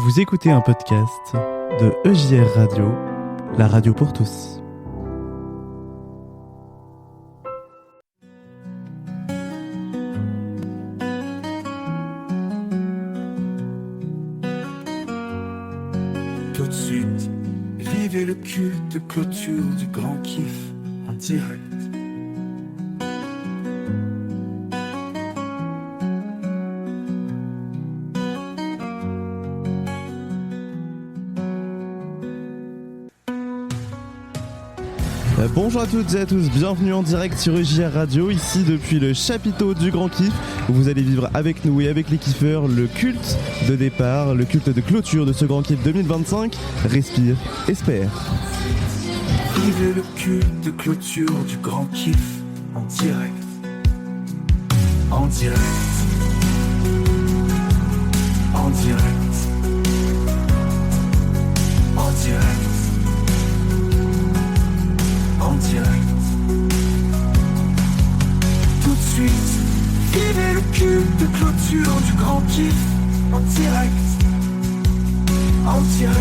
Vous écoutez un podcast de EJR Radio, la radio pour tous. Tout de suite, vivez le culte de clôture du grand kiff en direct. Bonjour à toutes et à tous, bienvenue en direct sur EJR Radio, ici depuis le chapiteau du Grand Kiff, où vous allez vivre avec nous et avec les kiffeurs le culte de départ, le culte de clôture de ce Grand Kiff 2025. Respire, espère. Vivez le culte de clôture du grand kiff en direct. En direct. En direct. En direct. En direct. Tout de suite, vivez le culte de clôture du grand kiff en direct. En direct.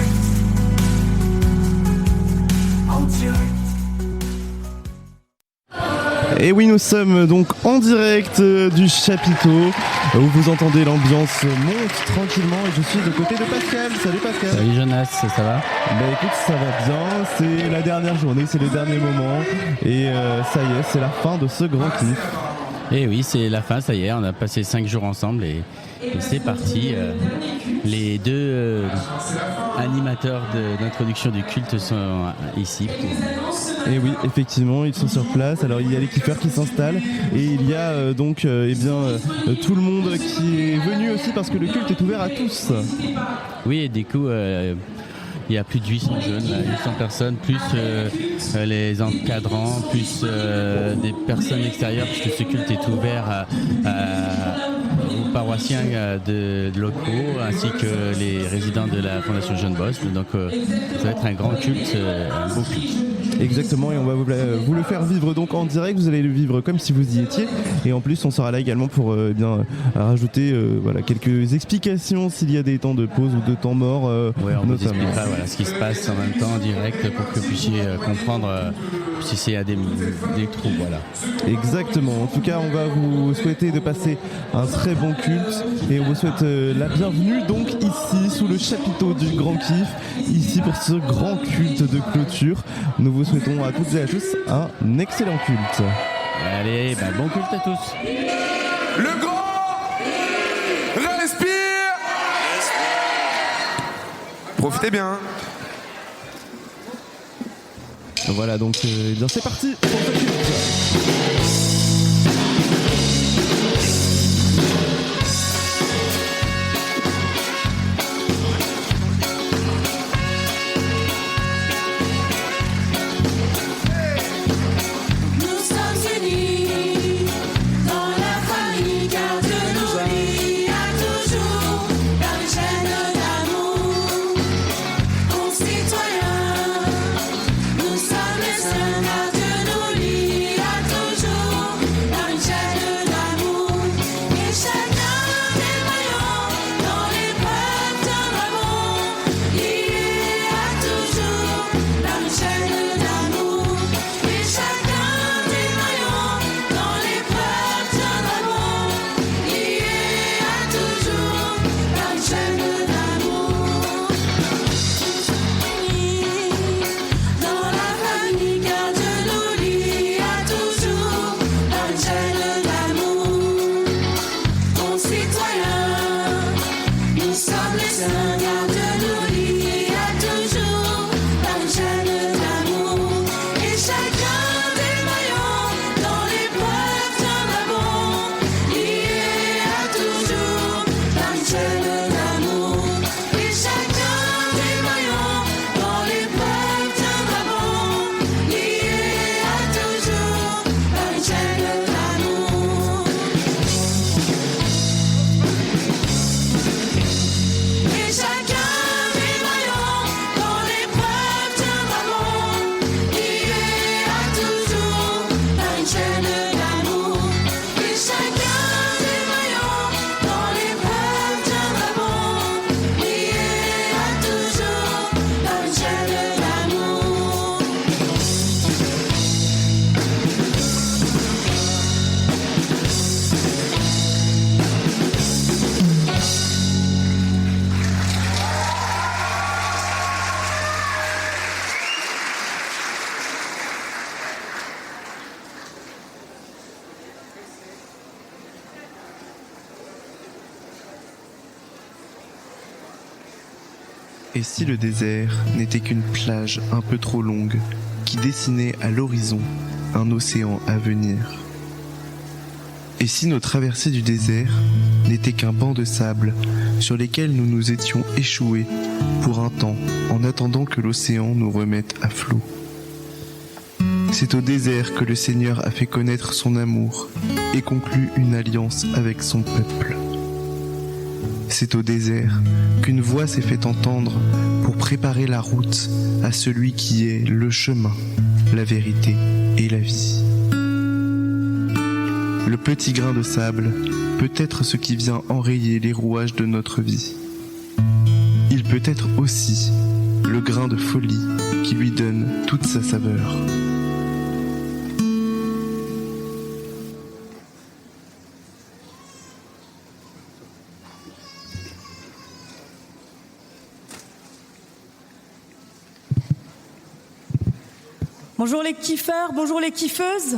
En direct. Et oui, nous sommes donc en direct du chapiteau, où vous entendez l'ambiance monte tranquillement, et je suis de côté de Pascal. Salut Pascal. Salut Jonas, ça va ? Bah écoute, ça va bien, c'est la dernière journée, c'est les derniers moments, et ça y est, c'est la fin de ce Grand Kiff. Et oui, c'est la fin, ça y est, on a passé 5 jours ensemble et c'est parti. Les deux animateurs d'introduction du culte sont ici. Et oui, effectivement, ils sont sur place. Alors il y a les kiffeurs qui s'installent et il y a donc tout le monde qui est venu aussi parce que le culte est ouvert à tous. Oui, et du coup, il y a plus de 800 jeunes, 800 personnes, plus les encadrants, plus des personnes extérieures, puisque ce culte est ouvert aux paroissiens de locaux, ainsi que les résidents de la Fondation Jeune Bosse. Donc ça va être un grand culte, un beau culte. Exactement, et on va vous le faire vivre donc en direct. Vous allez le vivre comme si vous y étiez, et en plus on sera là également pour rajouter quelques explications s'il y a des temps de pause ou de temps mort. Oui, on vous expliquera ce qui se passe en même temps en direct pour que vous puissiez comprendre si c'est à des trous. Voilà. Exactement, en tout cas on va vous souhaiter de passer un très bon culte, et on vous souhaite la bienvenue donc ici sous le chapiteau du Grand Kiff, ici pour ce grand culte de clôture. Nous vous souhaitons à toutes et à tous un excellent culte. Allez, bon culte à tous. Le grand respire. Profitez bien. Voilà donc c'est parti pour ce culte. Nous sommes les sœurs, Dieu nous lie à toujours. Et si le désert n'était qu'une plage un peu trop longue qui dessinait à l'horizon un océan à venir? Et si nos traversées du désert n'étaient qu'un banc de sable sur lesquels nous nous étions échoués pour un temps en attendant que l'océan nous remette à flot? C'est au désert que le Seigneur a fait connaître son amour et conclu une alliance avec son peuple. C'est au désert qu'une voix s'est fait entendre pour préparer la route à celui qui est le chemin, la vérité et la vie. Le petit grain de sable peut être ce qui vient enrayer les rouages de notre vie. Il peut être aussi le grain de folie qui lui donne toute sa saveur. Bonjour les kiffeurs, bonjour les kiffeuses.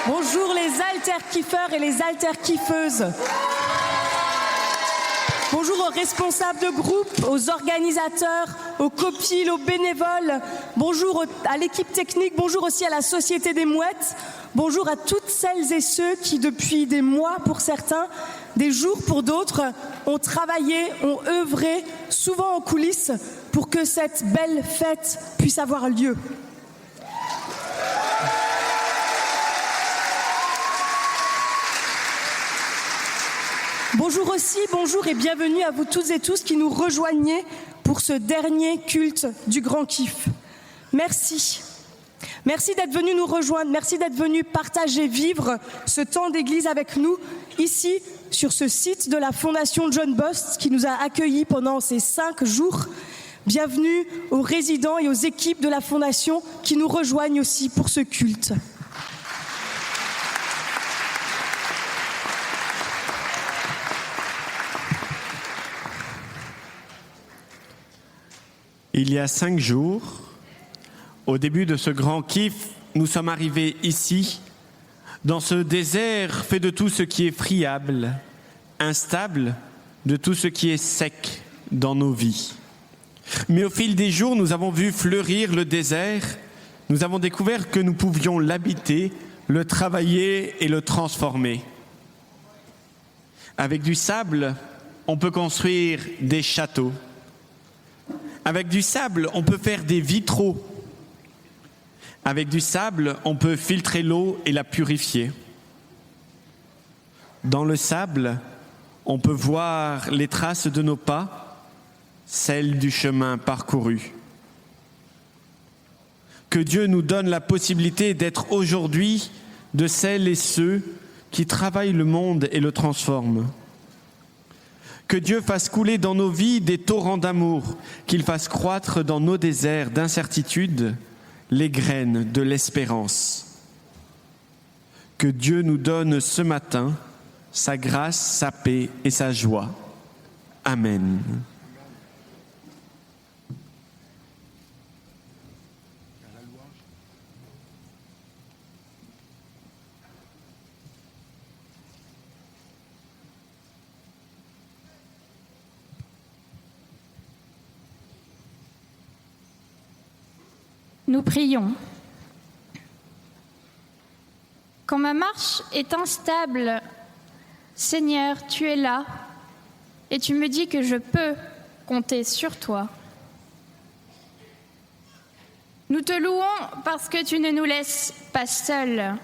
Bonjour les alter-kiffeurs et les alter-kiffeuses. Bonjour aux responsables de groupe, aux organisateurs, aux copiles, aux bénévoles. Bonjour à l'équipe technique, bonjour aussi à la Société des Mouettes. Bonjour à toutes celles et ceux qui, depuis des mois pour certains, des jours pour d'autres, ont travaillé, ont œuvré, souvent en coulisses, pour que cette belle fête puisse avoir lieu. Bonjour aussi, bonjour et bienvenue à vous toutes et tous qui nous rejoignez pour ce dernier culte du Grand Kiff. Merci. Merci d'être venus nous rejoindre, merci d'être venus partager, vivre ce temps d'église avec nous, ici, sur ce site de la Fondation John Bost qui nous a accueillis pendant ces 5 jours. Bienvenue aux résidents et aux équipes de la Fondation qui nous rejoignent aussi pour ce culte. Il y a 5 jours, au début de ce grand kiff, nous sommes arrivés ici, dans ce désert fait de tout ce qui est friable, instable, de tout ce qui est sec dans nos vies. Mais au fil des jours, nous avons vu fleurir le désert, nous avons découvert que nous pouvions l'habiter, le travailler et le transformer. Avec du sable, on peut construire des châteaux. Avec du sable, on peut faire des vitraux. Avec du sable, on peut filtrer l'eau et la purifier. Dans le sable, on peut voir les traces de nos pas, celles du chemin parcouru. Que Dieu nous donne la possibilité d'être aujourd'hui de celles et ceux qui travaillent le monde et le transforment. Que Dieu fasse couler dans nos vies des torrents d'amour, qu'il fasse croître dans nos déserts d'incertitude les graines de l'espérance. Que Dieu nous donne ce matin sa grâce, sa paix et sa joie. Amen. Nous prions. Quand ma marche est instable, Seigneur, tu es là et tu me dis que je peux compter sur toi. Nous te louons parce que tu ne nous laisses pas seuls.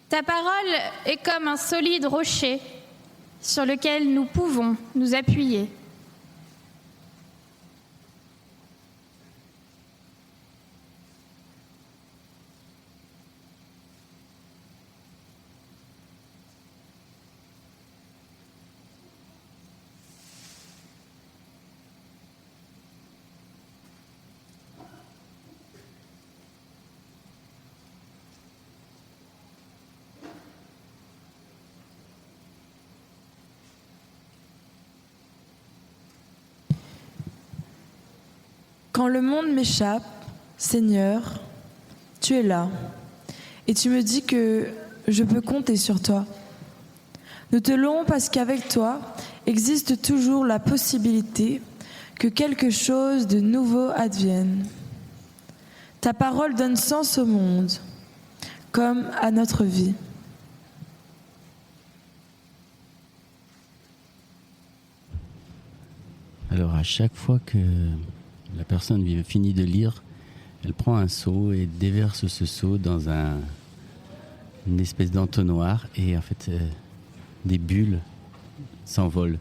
Ta parole est comme un solide rocher sur lequel nous pouvons nous appuyer. Quand le monde m'échappe, Seigneur, tu es là et tu me dis que je peux compter sur toi. Nous te louons parce qu'avec toi existe toujours la possibilité que quelque chose de nouveau advienne. Ta parole donne sens au monde, comme à notre vie. Alors à chaque fois que la personne finit de lire, elle prend un seau et déverse ce seau dans une espèce d'entonnoir et en fait des bulles s'envolent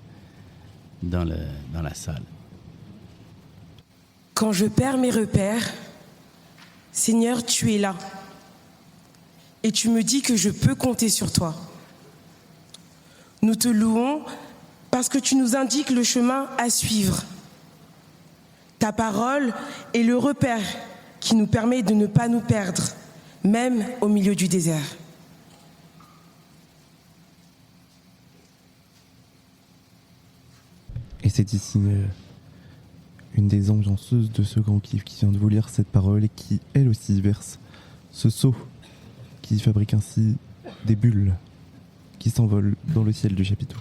dans la salle. Quand je perds mes repères, Seigneur, tu es là. Et tu me dis que je peux compter sur toi. Nous te louons parce que tu nous indiques le chemin à suivre. Ta parole est le repère qui nous permet de ne pas nous perdre, même au milieu du désert. Et c'est ici une des ambianceuses de ce grand kiff qui vient de vous lire cette parole et qui, elle aussi, verse ce seau qui fabrique ainsi des bulles qui s'envolent dans le ciel du chapiteau.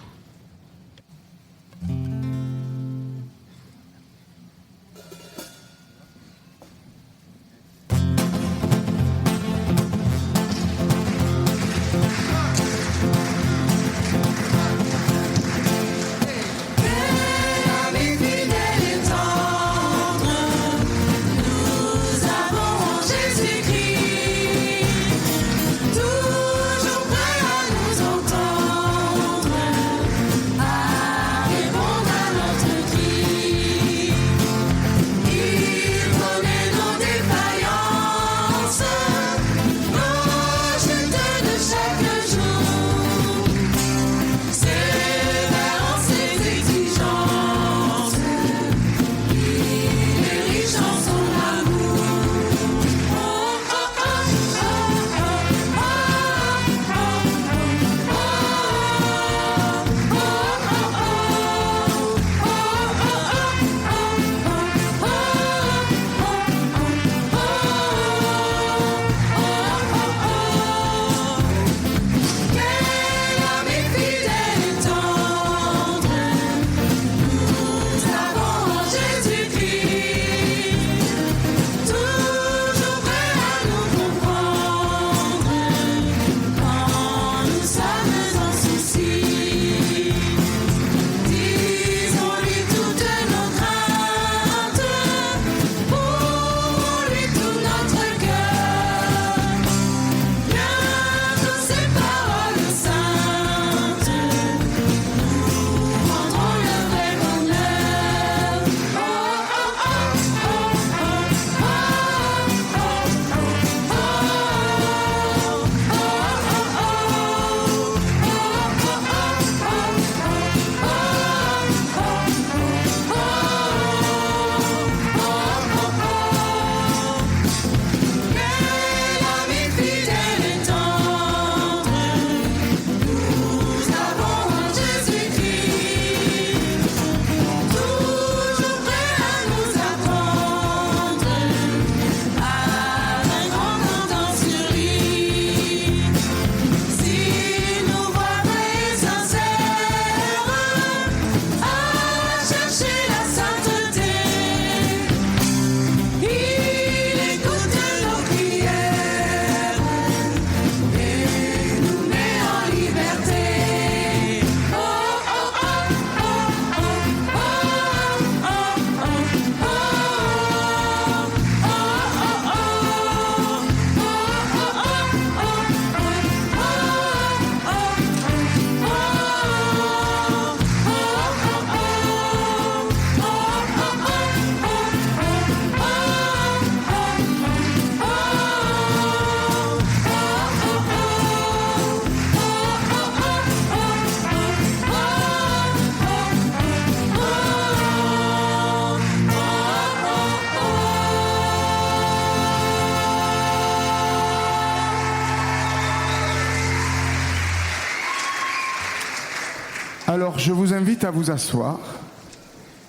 Alors, je vous invite à vous asseoir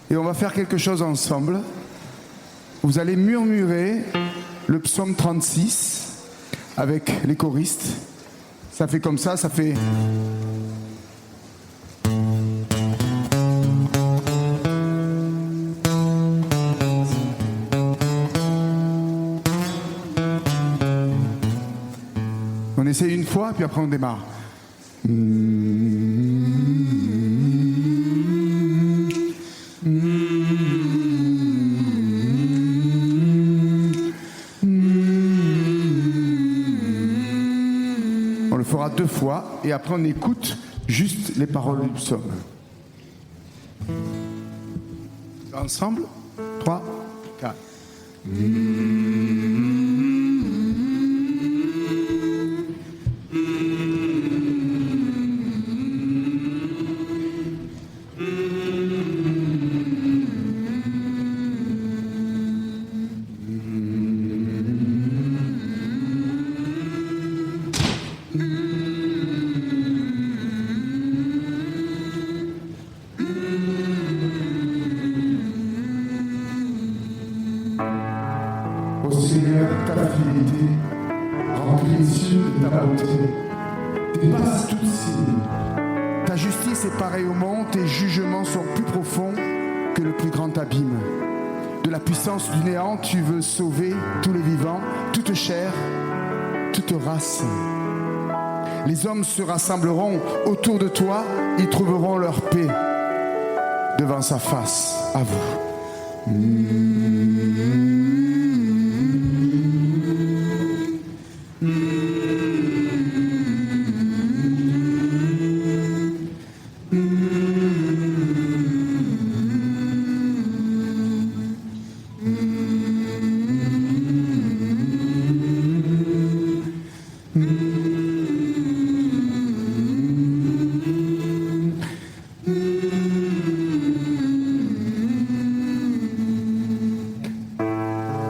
et on va faire quelque chose ensemble. Vous allez murmurer le psaume 36 avec les choristes. Ça fait comme ça fait... essaye une fois, puis après on démarre. On le fera 2 fois et après on écoute juste les paroles du psaume. Ensemble, 3, 4. Ô Seigneur, ta fidélité remplit les cieux de ta bonté, dépasse toute signe. Ta justice est pareille au monde, tes jugements sont plus profonds que le plus grand abîme. De la puissance du néant, tu veux sauver tous les vivants, toute chair, toute race. Les hommes se rassembleront autour de toi, ils trouveront leur paix devant sa face, à vous.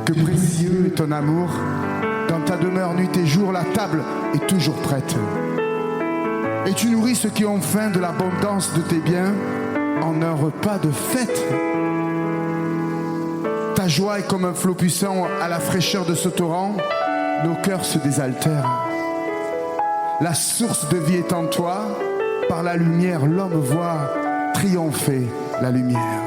Que précieux est ton amour, dans ta demeure nuit et jour, la table est toujours prête. Et tu nourris ceux qui ont faim de l'abondance de tes biens en un repas de fête. Ta joie est comme un flot puissant à la fraîcheur de ce torrent, nos cœurs se désaltèrent. La source de vie est en toi, par la lumière l'homme voit triompher la lumière.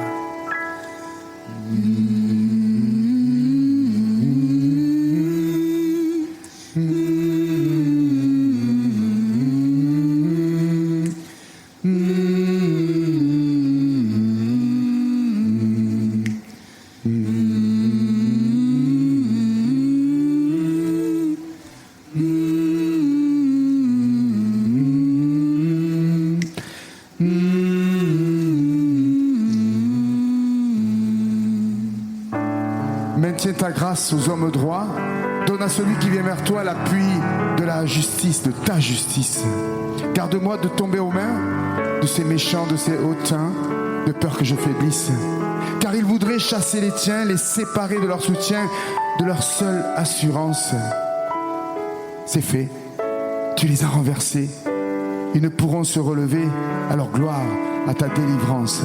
Maintiens ta grâce aux hommes droits, donne à celui qui vient vers toi l'appui de la justice, de ta justice. Garde-moi de tomber aux mains de ces méchants, de ces hautains, de peur que je faiblisse. Car ils voudraient chasser les tiens, les séparer de leur soutien, de leur seule assurance. C'est fait, tu les as renversés. Ils ne pourront se relever, alors gloire à ta délivrance.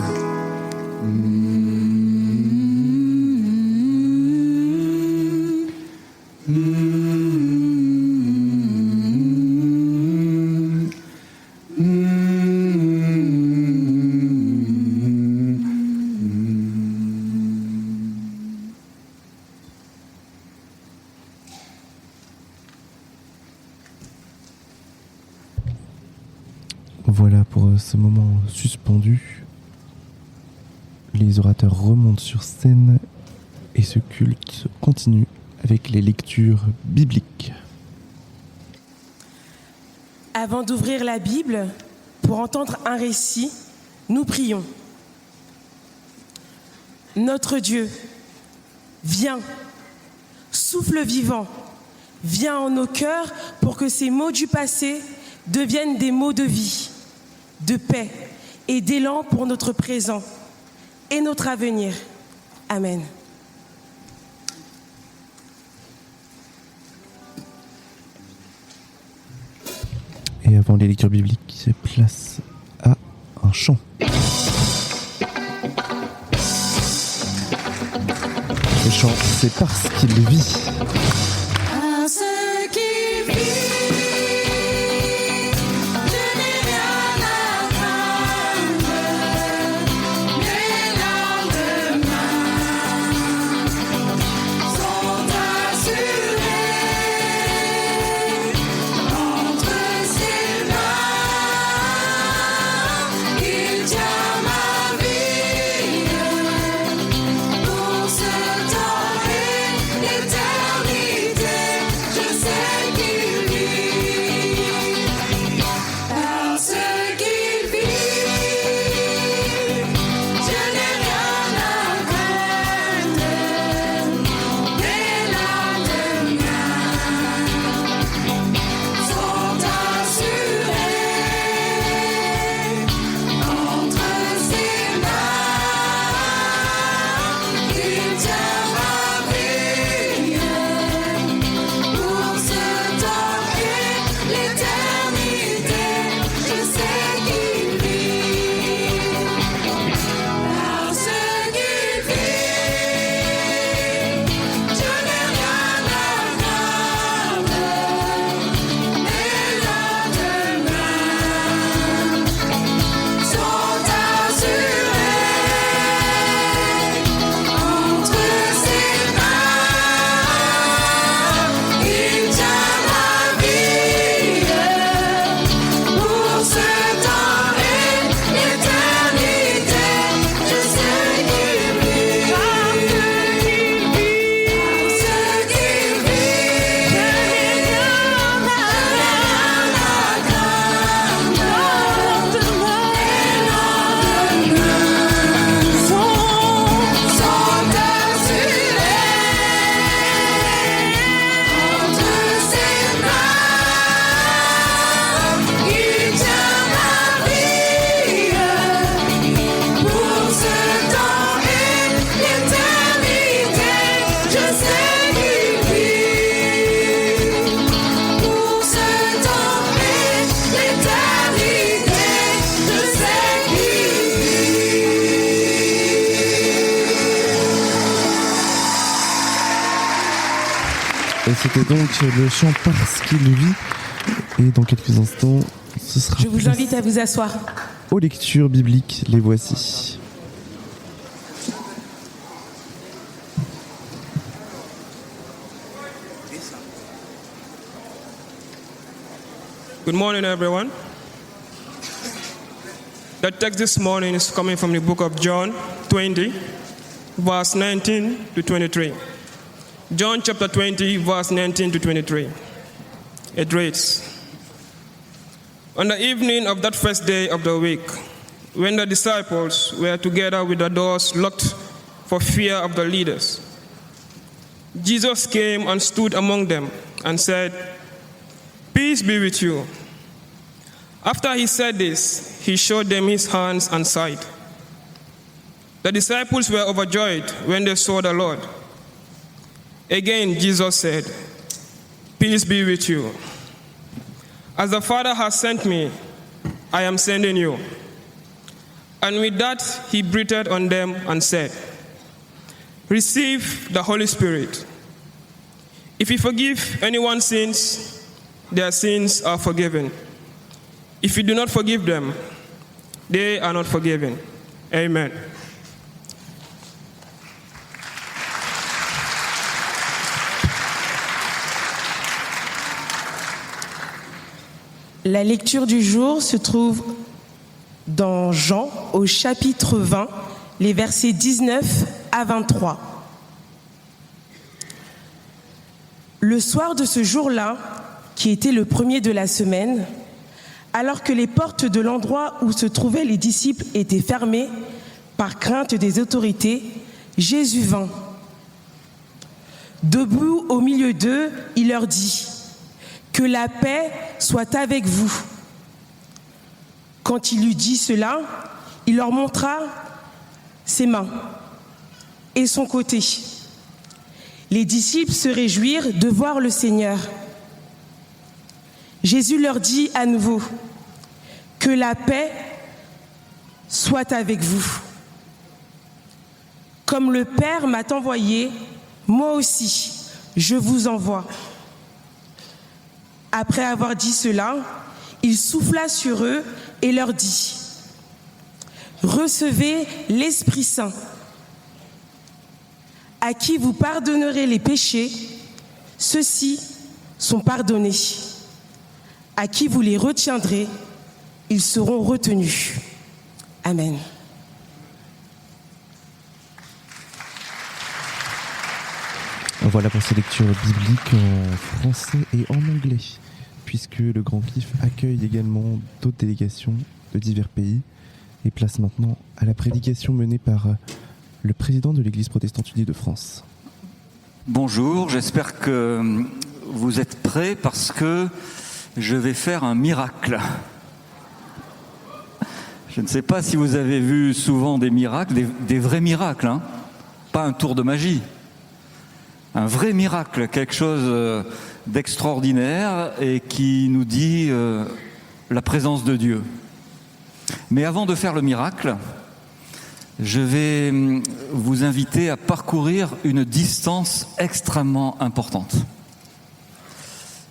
Voilà pour ce moment suspendu. Les orateurs remontent sur scène et ce culte continue avec les lectures bibliques. Avant d'ouvrir la Bible pour entendre un récit, nous prions. Notre Dieu, viens, souffle vivant, viens en nos cœurs pour que ces mots du passé deviennent des mots de vie, de paix et d'élan pour notre présent et notre avenir. Amen. Et avant les lectures bibliques, place à un chant. Le chant, c'est parce qu'il vit. Sont assurés Et c'était donc le chant Parce qu'il vit. Et dans quelques instants, ce sera. Je vous invite à vous asseoir. Aux lectures bibliques, les voici. Good morning, everyone. The text this morning is coming from the book of John 20, verse 19 to 23. John chapter 20, verse 19 to 23. It reads, On the evening of that first day of the week, when the disciples were together with the doors locked for fear of the leaders, Jesus came and stood among them and said, Peace be with you. After he said this, he showed them his hands and side. The disciples were overjoyed when they saw the Lord. Again, Jesus said, Peace be with you. As the Father has sent me, I am sending you. And with that, he breathed on them and said, Receive the Holy Spirit. If you forgive anyone's sins, their sins are forgiven. If you do not forgive them, they are not forgiven. Amen. La lecture du jour se trouve dans Jean au chapitre 20, les versets 19 à 23. Le soir de ce jour-là, qui était le premier de la semaine, alors que les portes de l'endroit où se trouvaient les disciples étaient fermées par crainte des autorités, Jésus vint. Debout au milieu d'eux, il leur dit « Que la paix soit avec vous ». Quand il eut dit cela, il leur montra ses mains et son côté. Les disciples se réjouirent de voir le Seigneur. Jésus leur dit à nouveau, « Que la paix soit avec vous. Comme le Père m'a envoyé, moi aussi, je vous envoie. » Après avoir dit cela, il souffla sur eux et leur dit, « Recevez l'Esprit Saint. À qui vous pardonnerez les péchés, ceux-ci sont pardonnés. À qui vous les retiendrez, ils seront retenus. » Amen. Voilà pour ces lectures bibliques en français et en anglais, puisque le Grand Kif accueille également d'autres délégations de divers pays et place maintenant à la prédication menée par le président de l'Église protestante unie de France. Bonjour, j'espère que vous êtes prêts parce que je vais faire un miracle. Je ne sais pas si vous avez vu souvent des miracles, des vrais miracles, hein, pas un tour de magie. Un vrai miracle, quelque chose d'extraordinaire et qui nous dit la présence de Dieu. Mais avant de faire le miracle, je vais vous inviter à parcourir une distance extrêmement importante.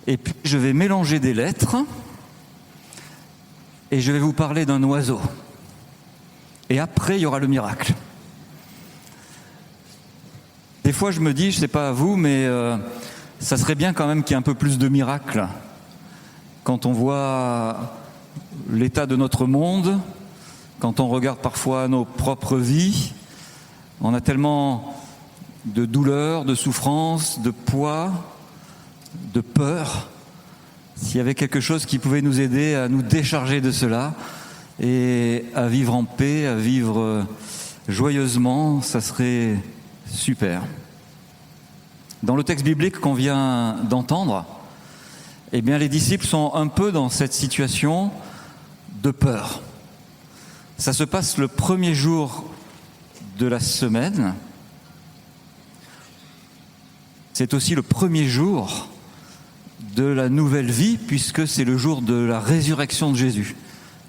Et puis je vais mélanger des lettres et je vais vous parler d'un oiseau. Et après, il y aura le miracle. Des fois, je me dis, je ne sais pas à vous, mais ça serait bien quand même qu'il y ait un peu plus de miracles. Quand on voit l'état de notre monde, quand on regarde parfois nos propres vies, on a tellement de douleurs, de souffrances, de poids, de peur. S'il y avait quelque chose qui pouvait nous aider à nous décharger de cela et à vivre en paix, à vivre joyeusement, ça serait super. Dans le texte biblique qu'on vient d'entendre, eh bien, les disciples sont un peu dans cette situation de peur. Ça se passe le premier jour de la semaine. C'est aussi le premier jour de la nouvelle vie, puisque c'est le jour de la résurrection de Jésus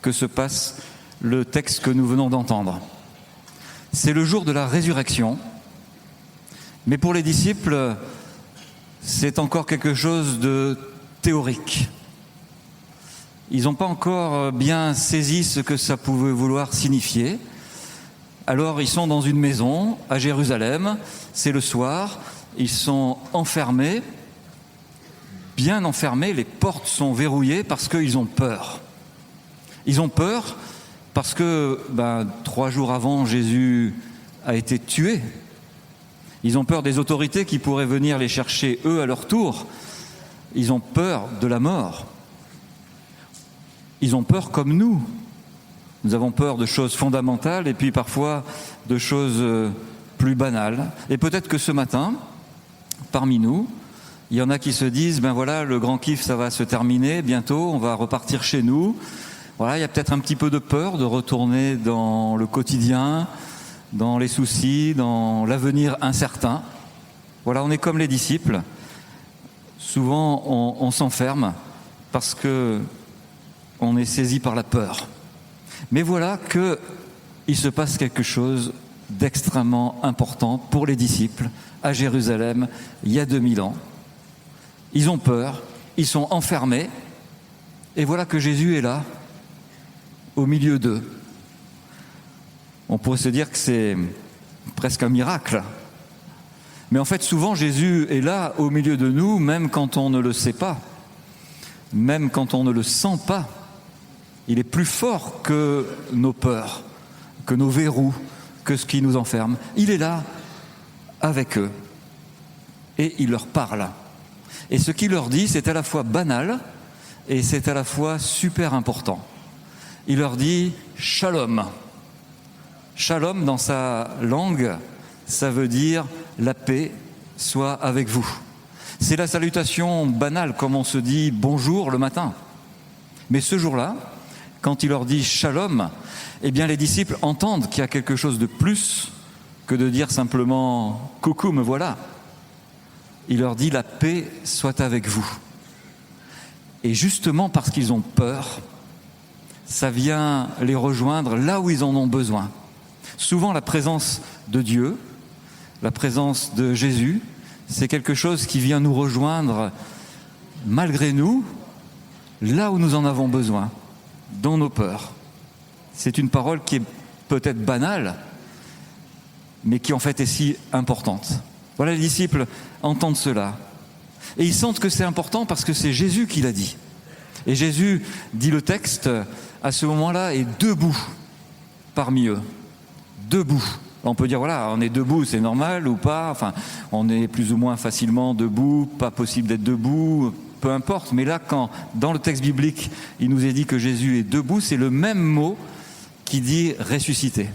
que se passe le texte que nous venons d'entendre. C'est le jour de la résurrection. Mais pour les disciples, c'est encore quelque chose de théorique. Ils n'ont pas encore bien saisi ce que ça pouvait vouloir signifier. Alors ils sont dans une maison à Jérusalem, c'est le soir, ils sont enfermés, bien enfermés, les portes sont verrouillées parce qu'ils ont peur. Ils ont peur parce que 3 jours avant, Jésus a été tué. Ils ont peur des autorités qui pourraient venir les chercher eux à leur tour. Ils ont peur de la mort. Ils ont peur comme nous. Nous avons peur de choses fondamentales et puis parfois de choses plus banales. Et peut-être que ce matin, parmi nous, il y en a qui se disent, voilà, le grand kiff, ça va se terminer bientôt, on va repartir chez nous. Voilà, il y a peut-être un petit peu de peur de retourner dans le quotidien, dans les soucis, dans l'avenir incertain. Voilà, on est comme les disciples. Souvent, on s'enferme parce que on est saisi par la peur. Mais voilà qu'il se passe quelque chose d'extrêmement important pour les disciples à Jérusalem il y a 2000 ans. Ils ont peur, ils sont enfermés, et voilà que Jésus est là, au milieu d'eux. On pourrait se dire que c'est presque un miracle. Mais en fait, souvent, Jésus est là, au milieu de nous, même quand on ne le sait pas, même quand on ne le sent pas. Il est plus fort que nos peurs, que nos verrous, que ce qui nous enferme. Il est là, avec eux, et il leur parle. Et ce qu'il leur dit, c'est à la fois banal, et c'est à la fois super important. Il leur dit « Shalom ». Shalom, dans sa langue, ça veut dire « la paix soit avec vous ». C'est la salutation banale, comme on se dit « bonjour » le matin. Mais ce jour-là, quand il leur dit « Shalom », eh bien les disciples entendent qu'il y a quelque chose de plus que de dire simplement « coucou, me voilà ». Il leur dit « la paix soit avec vous ». Et justement parce qu'ils ont peur, ça vient les rejoindre là où ils en ont besoin. Souvent la présence de Dieu, la présence de Jésus, c'est quelque chose qui vient nous rejoindre malgré nous, là où nous en avons besoin, dans nos peurs. C'est une parole qui est peut-être banale, mais qui en fait est si importante. Voilà, les disciples entendent cela. Et ils sentent que c'est important parce que c'est Jésus qui l'a dit. Et Jésus, dit le texte, à ce moment-là, est debout parmi eux. Debout. On peut dire, voilà, on est debout, c'est normal ou pas. Enfin, on est plus ou moins facilement debout, pas possible d'être debout, peu importe. Mais là, quand, dans le texte biblique, il nous est dit que Jésus est debout, c'est le même mot qui dit ressuscité.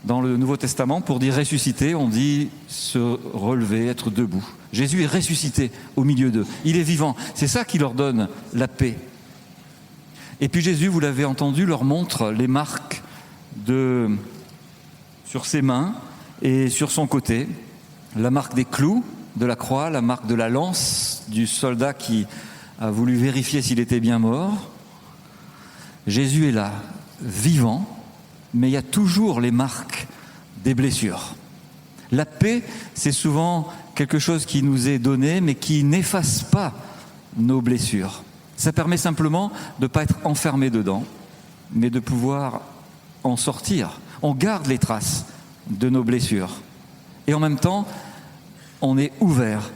Dans le Nouveau Testament, pour dire ressusciter, on dit se relever, être debout. Jésus est ressuscité au milieu d'eux. Il est vivant. C'est ça qui leur donne la paix. Et puis Jésus, vous l'avez entendu, leur montre les marques sur ses mains et sur son côté. La marque des clous de la croix, la marque de la lance du soldat qui a voulu vérifier s'il était bien mort. Jésus est là, vivant, mais il y a toujours les marques des blessures. La paix, c'est souvent quelque chose qui nous est donné, mais qui n'efface pas nos blessures. Ça permet simplement de ne pas être enfermé dedans, mais de pouvoir en sortir. On garde les traces de nos blessures. Et en même temps, on est ouvert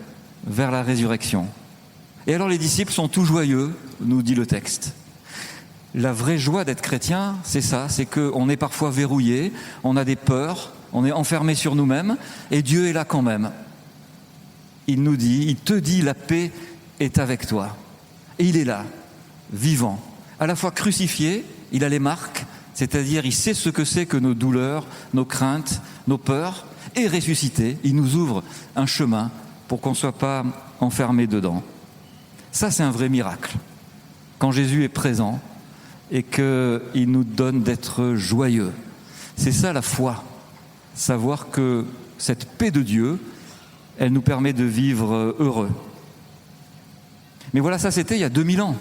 vers la résurrection. Et alors les disciples sont tout joyeux, nous dit le texte. La vraie joie d'être chrétien, c'est ça, c'est qu'on est parfois verrouillé, on a des peurs, on est enfermé sur nous-mêmes, et Dieu est là quand même. Il nous dit, il te dit, la paix est avec toi. Et il est là, vivant, à la fois crucifié, il a les marques, c'est-à-dire il sait ce que c'est que nos douleurs, nos craintes, nos peurs, et ressuscité, il nous ouvre un chemin pour qu'on ne soit pas enfermé dedans. Ça, c'est un vrai miracle. Quand Jésus est présent, et qu'il nous donne d'être joyeux. C'est ça la foi, savoir que cette paix de Dieu, elle nous permet de vivre heureux. Mais voilà, ça c'était il y a 2000 ans.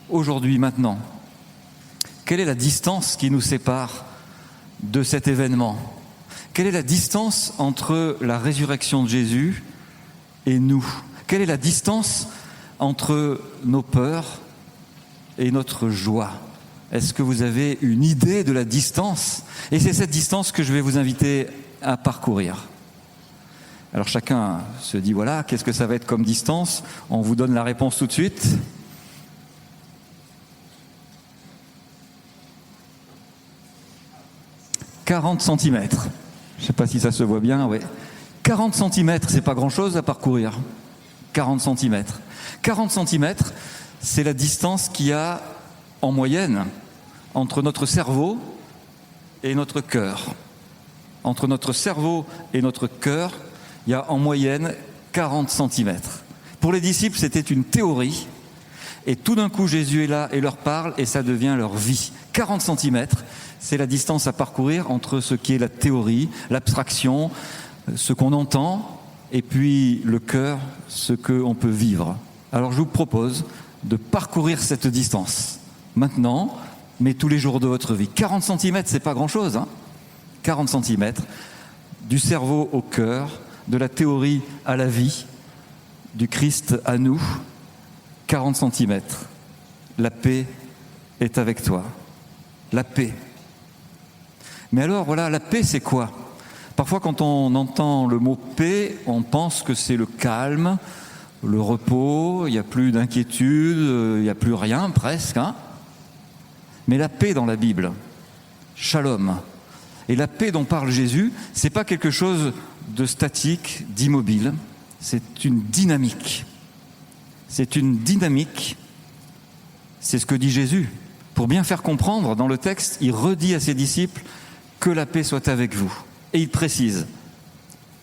Aujourd'hui, maintenant, quelle est la distance qui nous sépare de cet événement ? Quelle est la distance entre la résurrection de Jésus et nous? Quelle est la distance entre nos peurs et notre joie? Est-ce que vous avez une idée de la distance? Et c'est cette distance que je vais vous inviter à parcourir. Alors chacun se dit, voilà, qu'est-ce que ça va être comme distance? On vous donne la réponse tout de suite. « 40 cm. Je ne sais pas si ça se voit bien, oui. 40 cm, c'est pas grand-chose à parcourir. 40 cm. 40 cm, c'est la distance qu'il y a en moyenne entre notre cerveau et notre cœur. Entre notre cerveau et notre cœur, il y a en moyenne 40 cm. Pour les disciples, c'était une théorie. Et tout d'un coup, Jésus est là et leur parle et ça devient leur vie. 40 cm, c'est la distance à parcourir entre ce qui est la théorie, l'abstraction, ce qu'on entend, et puis le cœur, ce qu'on peut vivre. Alors je vous propose de parcourir cette distance maintenant, mais tous les jours de votre vie. 40 cm, c'est pas grand-chose, hein ? 40 cm, du cerveau au cœur, de la théorie à la vie, du Christ à nous. 40 cm. La paix est avec toi. La paix. Mais alors, voilà, la paix, c'est quoi? Parfois, quand on entend le mot paix, on pense que c'est le calme, le repos, il n'y a plus d'inquiétude, il n'y a plus rien, presque. Hein? Mais la paix dans la Bible, shalom. Et la paix dont parle Jésus, c'est pas quelque chose de statique, d'immobile, c'est une dynamique. C'est une dynamique, c'est ce que dit Jésus. Pour bien faire comprendre, dans le texte, il redit à ses disciples que la paix soit avec vous. Et il précise,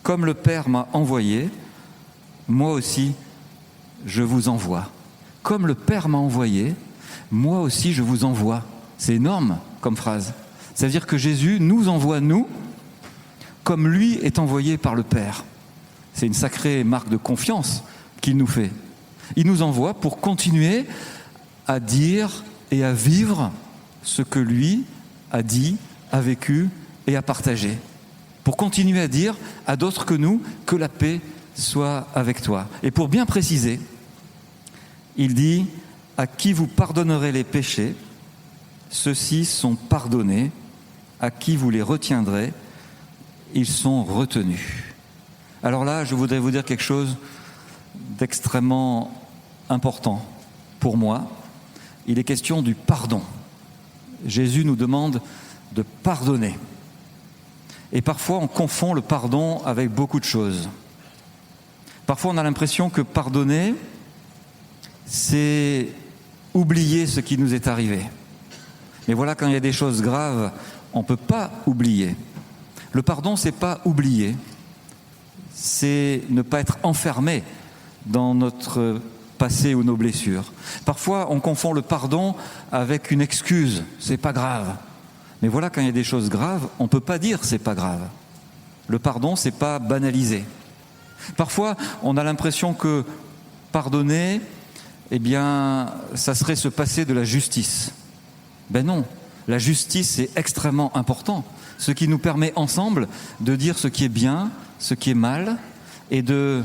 comme le Père m'a envoyé, moi aussi je vous envoie. Comme le Père m'a envoyé, moi aussi je vous envoie. C'est énorme comme phrase. C'est-à-dire que Jésus nous envoie, nous, comme lui est envoyé par le Père. C'est une sacrée marque de confiance qu'il nous fait. Il nous envoie pour continuer à dire et à vivre ce que lui a dit, a vécu et a partagé. Pour continuer à dire à d'autres que nous que la paix soit avec toi. Et pour bien préciser, il dit « À qui vous pardonnerez les péchés, ceux-ci sont pardonnés. À qui vous les retiendrez, ils sont retenus. » Alors là, je voudrais vous dire quelque chose d'extrêmement important pour moi. Il est question du pardon. Jésus nous demande de pardonner. Et parfois, on confond le pardon avec beaucoup de choses. Parfois, on a l'impression que pardonner, c'est oublier ce qui nous est arrivé. Mais voilà, quand il y a des choses graves, on ne peut pas oublier. Le pardon, c'est pas oublier. C'est ne pas être enfermé dans notre passé ou nos blessures. Parfois, on confond le pardon avec une excuse. C'est pas grave. Mais voilà, quand il y a des choses graves, on ne peut pas dire c'est pas grave. Le pardon, c'est pas banaliser. Parfois, on a l'impression que pardonner, eh bien, ça serait se passer de la justice. Ben non, la justice, c'est extrêmement important. Ce qui nous permet ensemble de dire ce qui est bien, ce qui est mal, et de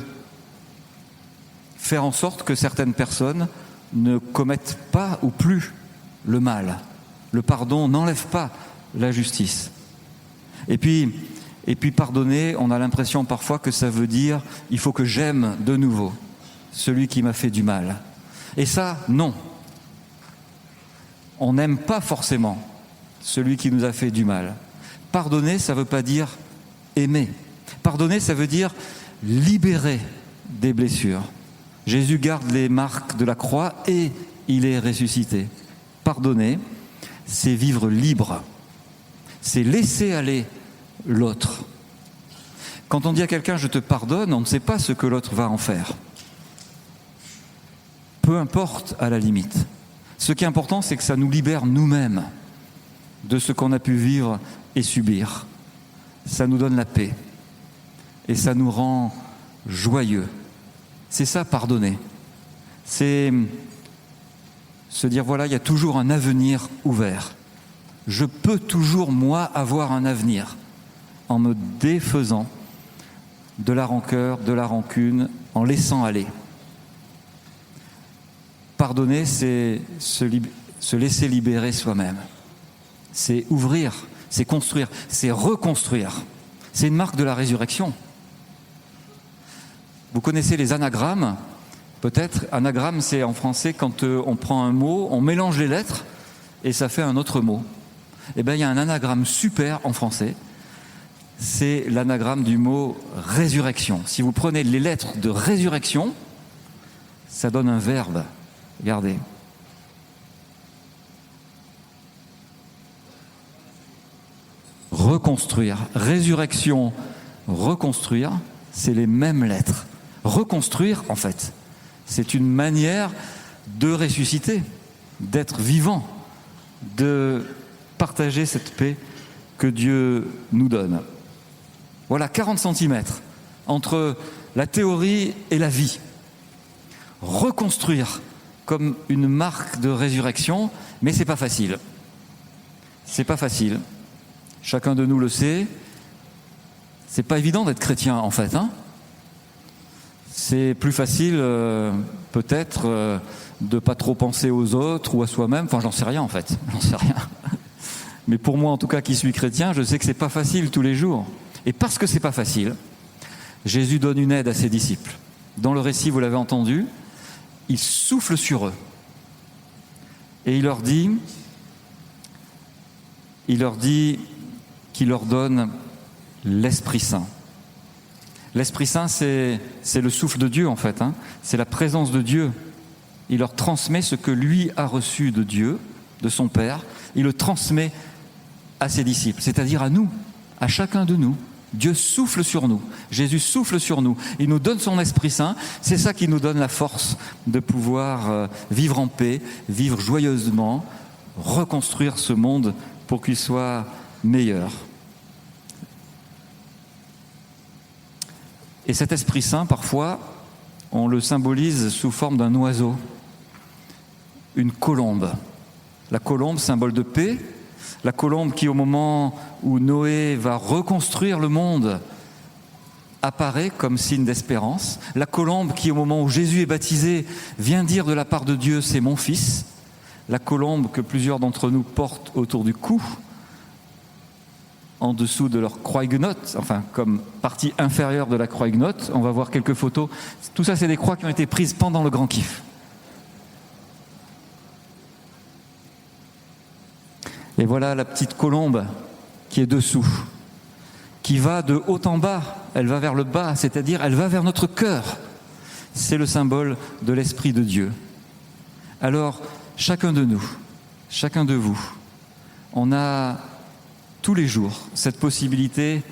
faire en sorte que certaines personnes ne commettent pas ou plus le mal. Le pardon n'enlève pas la justice. Et puis pardonner, on a l'impression parfois que ça veut dire il faut que j'aime de nouveau celui qui m'a fait du mal. Et ça, non. On n'aime pas forcément celui qui nous a fait du mal. Pardonner, ça ne veut pas dire aimer. Pardonner, ça veut dire libérer des blessures. Jésus garde les marques de la croix et il est ressuscité. Pardonner, c'est vivre libre. C'est laisser aller l'autre. Quand on dit à quelqu'un « je te pardonne », on ne sait pas ce que l'autre va en faire. Peu importe à la limite. Ce qui est important, c'est que ça nous libère nous-mêmes de ce qu'on a pu vivre et subir. Ça nous donne la paix et ça nous rend joyeux. C'est ça, pardonner. C'est se dire, voilà, il y a toujours un avenir ouvert. Je peux toujours, moi, avoir un avenir. en me défaisant de la rancœur, de la rancune, en laissant aller. Pardonner, c'est se laisser libérer soi-même. C'est ouvrir, c'est construire, c'est reconstruire. C'est une marque de la résurrection. Vous connaissez les anagrammes, peut-être. Anagramme, c'est en français quand on prend un mot, on mélange les lettres et ça fait un autre mot. Eh bien, il y a un anagramme super en français. C'est l'anagramme du mot résurrection. Si vous prenez les lettres de résurrection, ça donne un verbe. Regardez. Reconstruire. Résurrection, reconstruire, c'est les mêmes lettres. Reconstruire, en fait, c'est une manière de ressusciter, d'être vivant, de partager cette paix que Dieu nous donne. Voilà, 40 centimètres entre la théorie et la vie. Reconstruire comme une marque de résurrection, mais c'est pas facile. C'est pas facile. Chacun de nous le sait. C'est pas évident d'être chrétien, en fait, hein. C'est plus facile, peut-être, de pas trop penser aux autres ou à soi-même. Enfin, j'en sais rien, en fait. J'en sais rien. Mais pour moi, en tout cas, qui suis chrétien, je sais que c'est pas facile tous les jours. Et parce que c'est pas facile, Jésus donne une aide à ses disciples. Dans le récit, vous l'avez entendu, il souffle sur eux. Et il leur dit qu'il leur donne l'Esprit Saint. L'Esprit Saint, c'est le souffle de Dieu, en fait, hein. C'est la présence de Dieu. Il leur transmet ce que lui a reçu de Dieu, de son Père. Il le transmet à ses disciples, c'est-à-dire à nous, à chacun de nous. Dieu souffle sur nous, Jésus souffle sur nous, il nous donne son Esprit Saint, c'est ça qui nous donne la force de pouvoir vivre en paix, vivre joyeusement, reconstruire ce monde pour qu'il soit meilleur. Et cet Esprit Saint, parfois, on le symbolise sous forme d'un oiseau, une colombe. La colombe, symbole de paix. La colombe qui, au moment où Noé va reconstruire le monde, apparaît comme signe d'espérance. La colombe qui, au moment où Jésus est baptisé, vient dire de la part de Dieu, c'est mon fils. La colombe que plusieurs d'entre nous portent autour du cou, en dessous de leur croix-huguenote, enfin comme partie inférieure de la croix-huguenote. On va voir quelques photos. Tout ça, c'est des croix qui ont été prises pendant le Grand Kif. Et voilà la petite colombe qui est dessous, qui va de haut en bas, elle va vers le bas, c'est-à-dire elle va vers notre cœur. C'est le symbole de l'Esprit de Dieu. Alors, chacun de nous, chacun de vous, on a tous les jours cette possibilité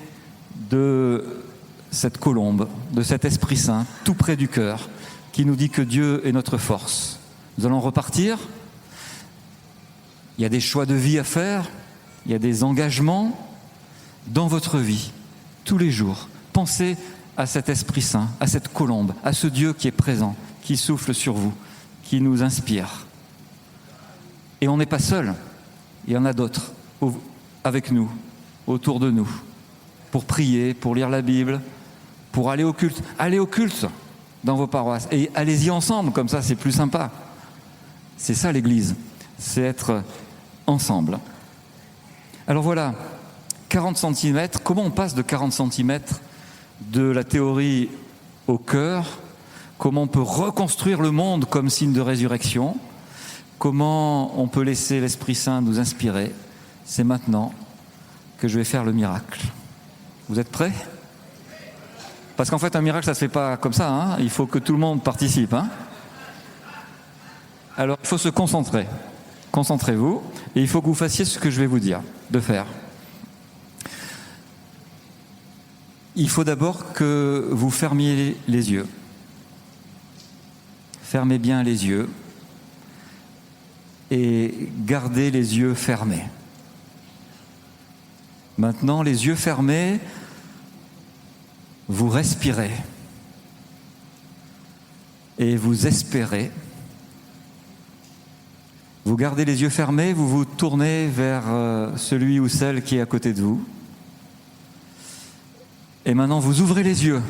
de cette colombe, de cet Esprit Saint, tout près du cœur, qui nous dit que Dieu est notre force. Nous allons repartir. Il y a des choix de vie à faire, il y a des engagements dans votre vie, tous les jours. Pensez à cet Esprit Saint, à cette colombe, à ce Dieu qui est présent, qui souffle sur vous, qui nous inspire. Et on n'est pas seul, il y en a d'autres avec nous, autour de nous, pour prier, pour lire la Bible, pour aller au culte. Allez au culte dans vos paroisses et allez-y ensemble, comme ça c'est plus sympa. C'est ça l'Église, c'est être ensemble. Alors voilà, 40 cm, comment on passe de 40 cm de la théorie au cœur? Comment on peut reconstruire le monde comme signe de résurrection? Comment on peut laisser l'Esprit Saint nous inspirer? C'est maintenant que je vais faire le miracle. Vous êtes prêts? Parce qu'en fait, un miracle, ça ne se fait pas comme ça, hein. Il faut que tout le monde participe, hein. Alors, il faut se concentrer. Concentrez-vous, et il faut que vous fassiez ce que je vais vous dire de faire. Il faut d'abord que vous fermiez les yeux. Fermez bien les yeux et gardez les yeux fermés. Maintenant, les yeux fermés, vous respirez et vous espérez. Vous gardez les yeux fermés, vous vous tournez vers celui ou celle qui est à côté de vous. Et maintenant, vous ouvrez les yeux.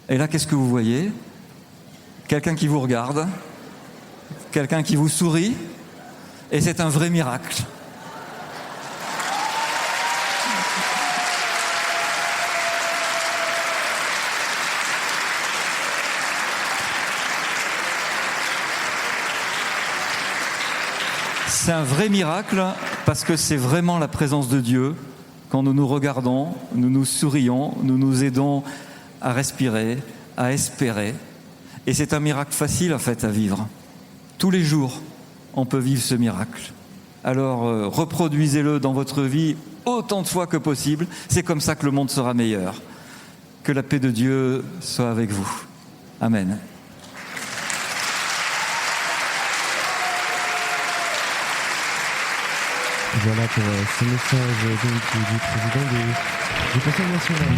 Et là, qu'est-ce que vous voyez? Quelqu'un qui vous regarde, quelqu'un qui vous sourit, et c'est un vrai miracle. C'est un vrai miracle parce que c'est vraiment la présence de Dieu. Quand nous nous regardons, nous nous sourions, nous nous aidons à respirer, à espérer. Et c'est un miracle facile en fait à vivre. Tous les jours, on peut vivre ce miracle. Alors reproduisez-le dans votre vie autant de fois que possible. C'est comme ça que le monde sera meilleur. Que la paix de Dieu soit avec vous. Amen. Voilà pour ce message donc, du président du Conseil national.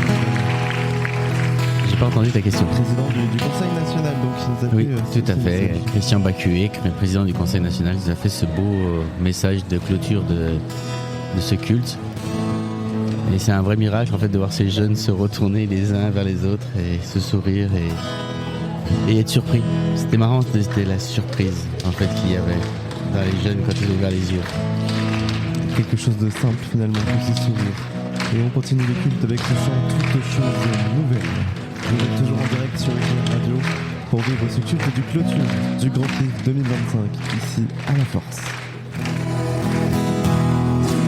J'ai pas entendu ta question. Président du Conseil national, donc il nous a Oui, fait, tout à fait. message. Christian Bacué, président du Conseil national, nous a fait ce beau message de clôture de ce culte. Et c'est un vrai miracle en fait de voir ces jeunes se retourner les uns vers les autres et se sourire et être surpris. C'était marrant, c'était la surprise en fait qu'il y avait dans les jeunes quand ils ont ouvert les yeux. Quelque chose de simple finalement, pour se sourire. Et on continue le culte avec ce chant Toutes choses nouvelles. Vous êtes toujours en direct sur les Radio pour vivre ce culte du clôture du Grand Cliff 2025, ici à la Force.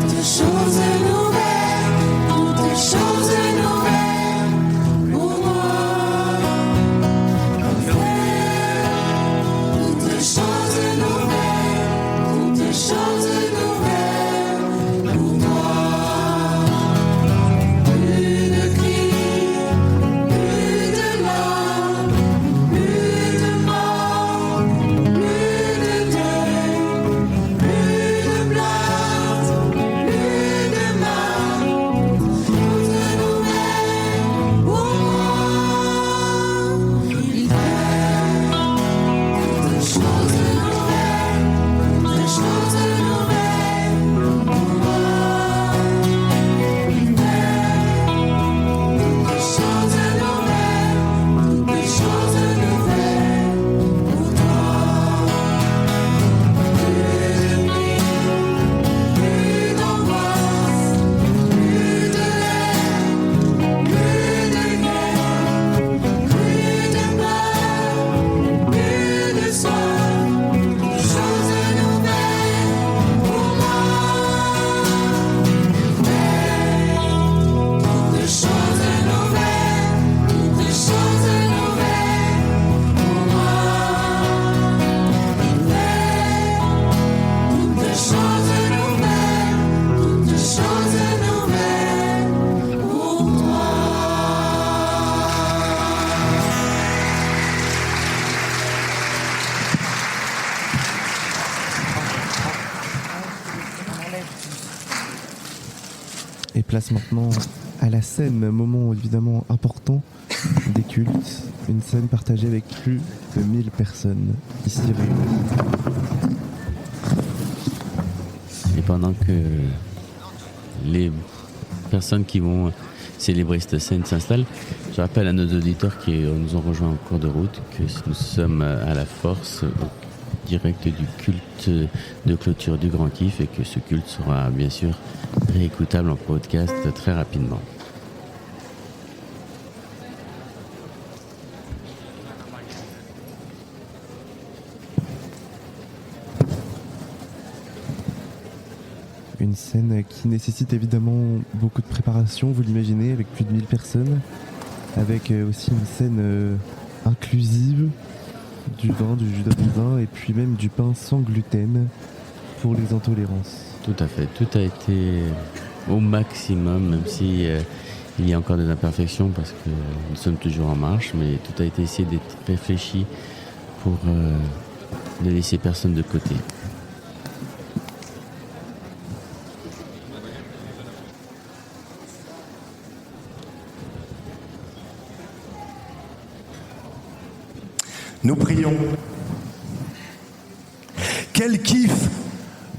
Toutes choses nouvelles, toutes choses nouvelles pour moi. Toutes choses nouvelles, toutes choses nouvelles pour moi. Plus de cris, plus de larmes, plus de mort, plus de deuil, plus de plaintes, plus de mal. Choses nouvelles pour moi. Il fait toutes choses nouvelles, toutes choses nouvelles pour moi. Il fait toutes choses nouvelles, toutes choses nouvelles pour toi. Plus de nuit, plus d'angoisse, plus de haine, plus de guerre, plus de peur, plus de soif. Choses nouvelles pour moi. Toutes choses nouvelles, toutes choses nouvelles pour moi. Toutes choses nouvelles, toutes choses nouvelles pour toi. Et place maintenant à la scène, moment évidemment important des cultes. Une scène partagée avec plus de 1000 personnes ici réunies. Et pendant que les personnes qui vont célébrer cette scène s'installent, je rappelle à nos auditeurs qui nous ont rejoints en cours de route que nous sommes à la Force, au direct du culte de clôture du Grand Kiff, et que ce culte sera bien sûr réécoutable en podcast très rapidement. Une scène qui nécessite évidemment beaucoup de préparation, vous l'imaginez, avec plus de 1000 personnes, avec aussi une scène inclusive, du vin, du jus de raisin et puis même du pain sans gluten pour les intolérances. Tout à fait, tout a été au maximum, même si il y a encore des imperfections parce que nous sommes toujours en marche, mais tout a été essayé d'être réfléchi pour ne laisser personne de côté. Nous prions. Quel kiff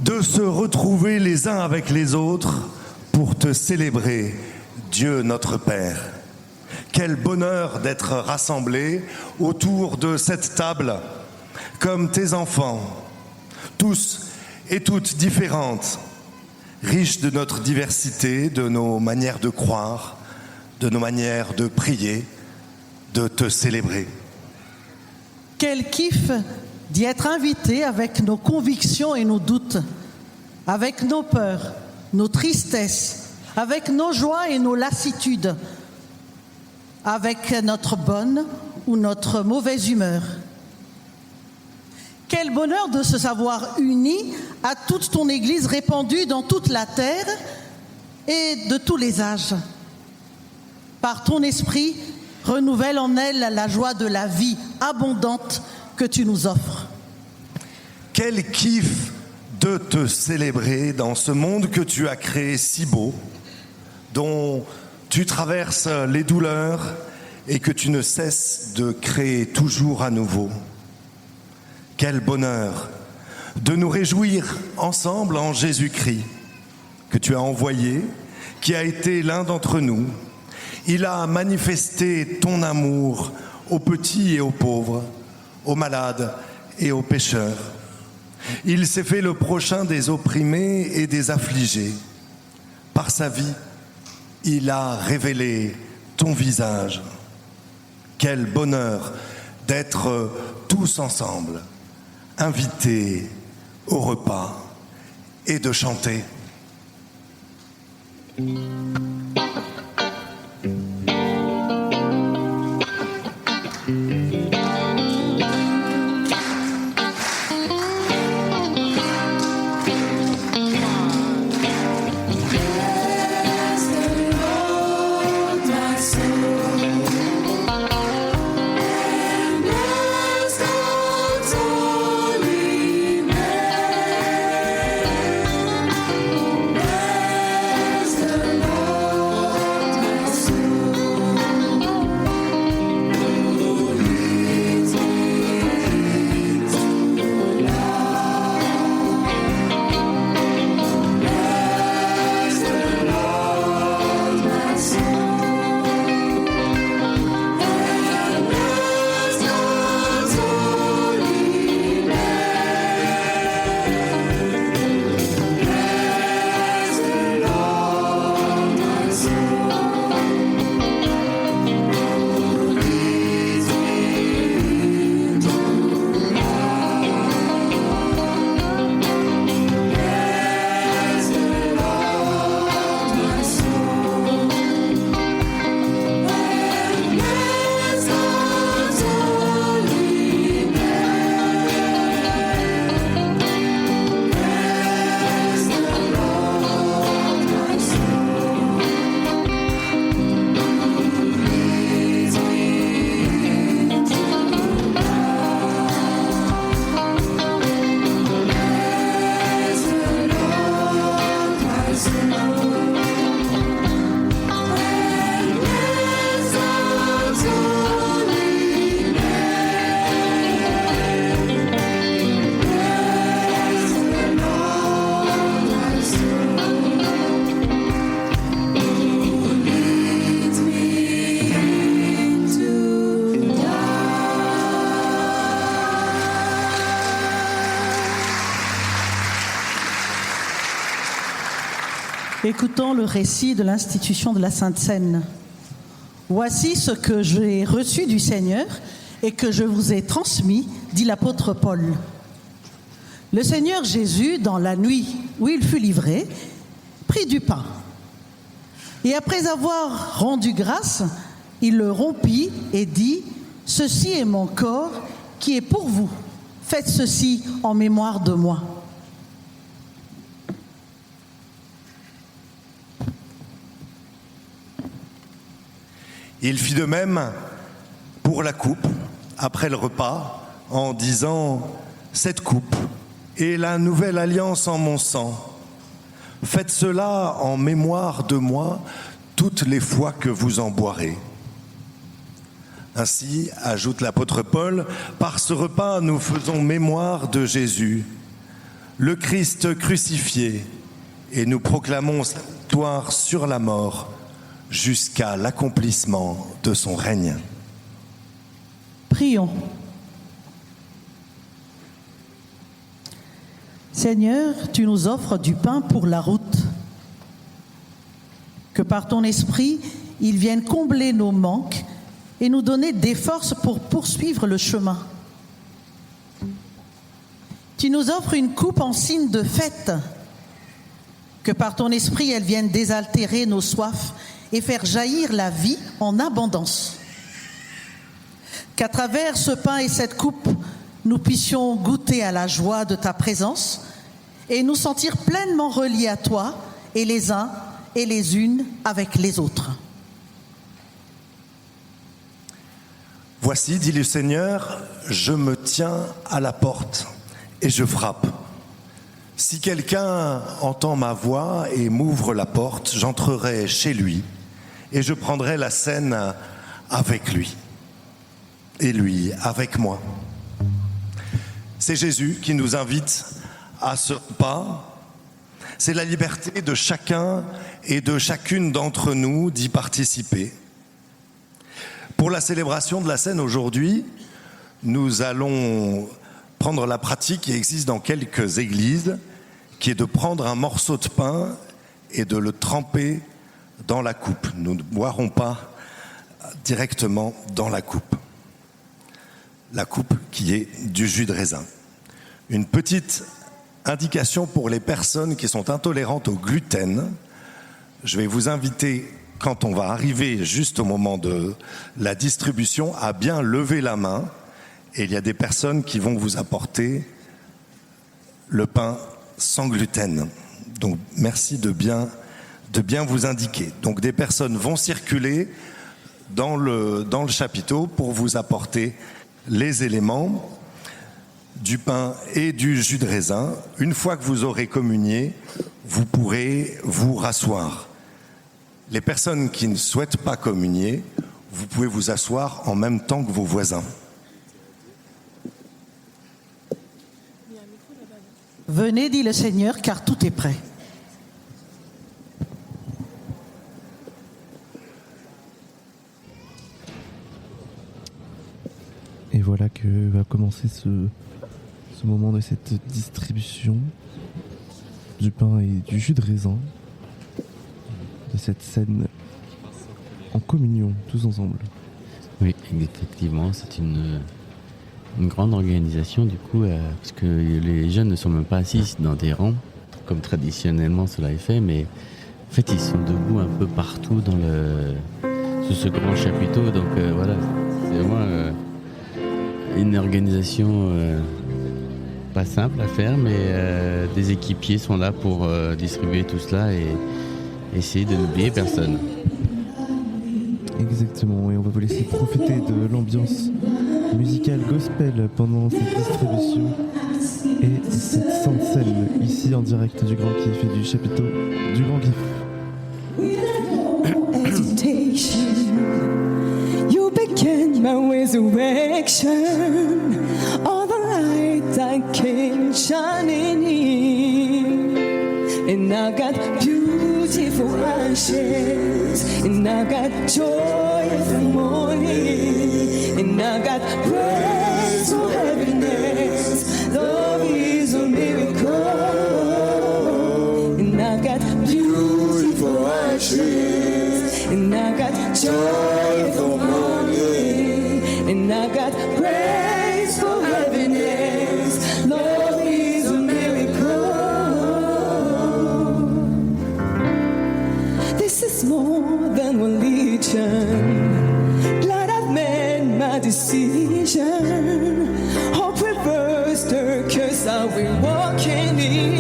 de se retrouver les uns avec les autres pour te célébrer Dieu notre Père, quel bonheur d'être rassemblés autour de cette table, comme tes enfants, tous et toutes différentes, riches de notre diversité, de nos manières de croire, de nos manières de prier, de te célébrer. Quel kiff d'y être invité avec nos convictions et nos doutes, avec nos peurs, nos tristesses, avec nos joies et nos lassitudes, avec notre bonne ou notre mauvaise humeur. Quel bonheur de se savoir unis à toute ton Église répandue dans toute la terre et de tous les âges. Par ton esprit, renouvelle en elle la joie de la vie abondante que tu nous offres. Quel kiff de te célébrer dans ce monde que tu as créé si beau, dont tu traverses les douleurs et que tu ne cesses de créer toujours à nouveau. Quel bonheur de nous réjouir ensemble en Jésus-Christ, que tu as envoyé, qui a été l'un d'entre nous. Il a manifesté ton amour aux petits et aux pauvres, aux malades et aux pécheurs. Il s'est fait le prochain des opprimés et des affligés. Par sa vie, il a révélé ton visage. Quel bonheur d'être tous ensemble, invités au repas et de chanter. Écoutons le récit de l'institution de la Sainte Seine. Voici ce que j'ai reçu du Seigneur et que je vous ai transmis, dit l'apôtre Paul. Le Seigneur Jésus, dans la nuit où il fut livré, prit du pain. Et après avoir rendu grâce, il le rompit et dit : « Ceci est mon corps qui est pour vous. Faites ceci en mémoire de moi. » Il fit de même pour la coupe, après le repas, en disant : « Cette coupe est la nouvelle alliance en mon sang. Faites cela en mémoire de moi toutes les fois que vous en boirez. » Ainsi, ajoute l'apôtre Paul, par ce repas, nous faisons mémoire de Jésus, le Christ crucifié, et nous proclamons sa victoire sur la mort, jusqu'à l'accomplissement de son règne. Prions. Seigneur, tu nous offres du pain pour la route. Que par ton esprit, il vienne combler nos manques et nous donner des forces pour poursuivre le chemin. Tu nous offres une coupe en signe de fête. Que par ton esprit, elle vienne désaltérer nos soifs et faire jaillir la vie en abondance. Qu'à travers ce pain et cette coupe, nous puissions goûter à la joie de ta présence et nous sentir pleinement reliés à toi et les uns et les unes avec les autres. Voici, dit le Seigneur, je me tiens à la porte et je frappe. Si quelqu'un entend ma voix et m'ouvre la porte, j'entrerai chez lui et je prendrai la scène avec lui et lui avec moi. C'est Jésus qui nous invite à ce pas. C'est la liberté de chacun et de chacune d'entre nous d'y participer. Pour la célébration de la scène aujourd'hui, nous allons prendre la pratique qui existe dans quelques églises, qui est de prendre un morceau de pain et de le tremper dans la coupe. Nous ne boirons pas directement dans la coupe qui est du jus de raisin. Une petite indication pour les personnes qui sont intolérantes au gluten. Je vais vous inviter, quand on va arriver juste au moment de la distribution, à bien lever la main. Et il y a des personnes qui vont vous apporter le pain sans gluten. Donc merci de bien vous indiquer. Donc des personnes vont circuler dans le chapiteau pour vous apporter les éléments du pain et du jus de raisin. Une fois que vous aurez communié, vous pourrez vous rasseoir. Les personnes qui ne souhaitent pas communier, vous pouvez vous asseoir en même temps que vos voisins. Venez, dit le Seigneur, car tout est prêt. Et voilà que va commencer ce moment de cette distribution du pain et du jus de raisin, de cette scène en communion, tous ensemble. Oui, effectivement, c'est une grande organisation du coup, parce que les jeunes ne sont même pas assis dans des rangs, comme traditionnellement cela est fait, mais en fait ils sont debout un peu partout sous ce grand chapiteau, donc voilà, c'est vraiment une organisation pas simple à faire, mais des équipiers sont là pour distribuer tout cela et essayer de n'oublier personne. Exactement, et on va vous laisser profiter de l'ambiance musicale gospel pendant cette distribution et cette sainte scène ici en direct du Grand Kiff et du chapiteau du Grand Kiff. You began my resurrection, all the light that came shining in, and I got beautiful ashes, and I got joy of the morning, and I got praise for happiness. Love is a miracle, and I got beautiful ashes, and I got joy of the morning, and I got praise for happiness. Love is a miracle. This is more than religion. Glad I've made my decision. Hope reversed the curse I've been walking in.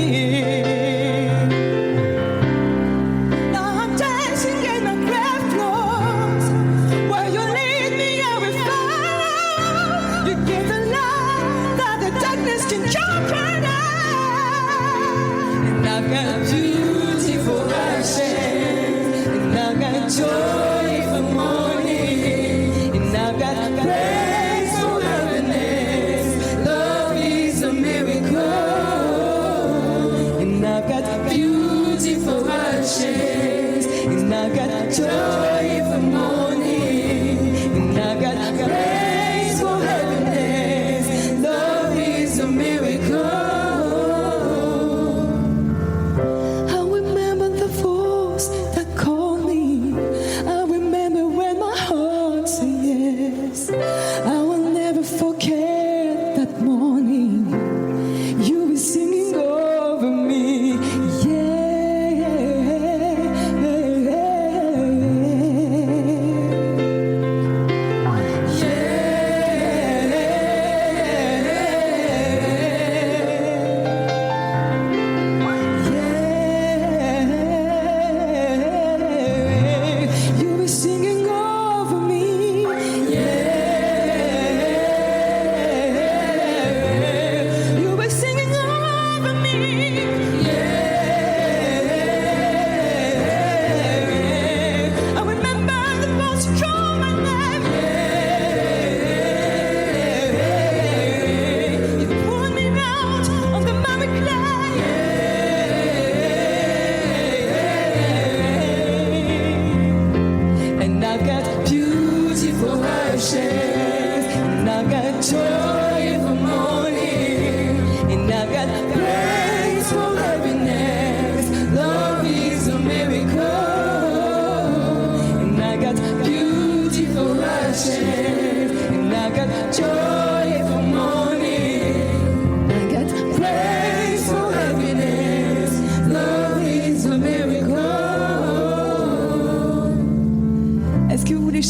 Now I'm dancing in my grave clothes. Where you lead me, I will follow. You give the light that the darkness can conquer now. And I've got beautiful ashes, and I've got joy for morning, and I've got praise for happiness. Love is a miracle.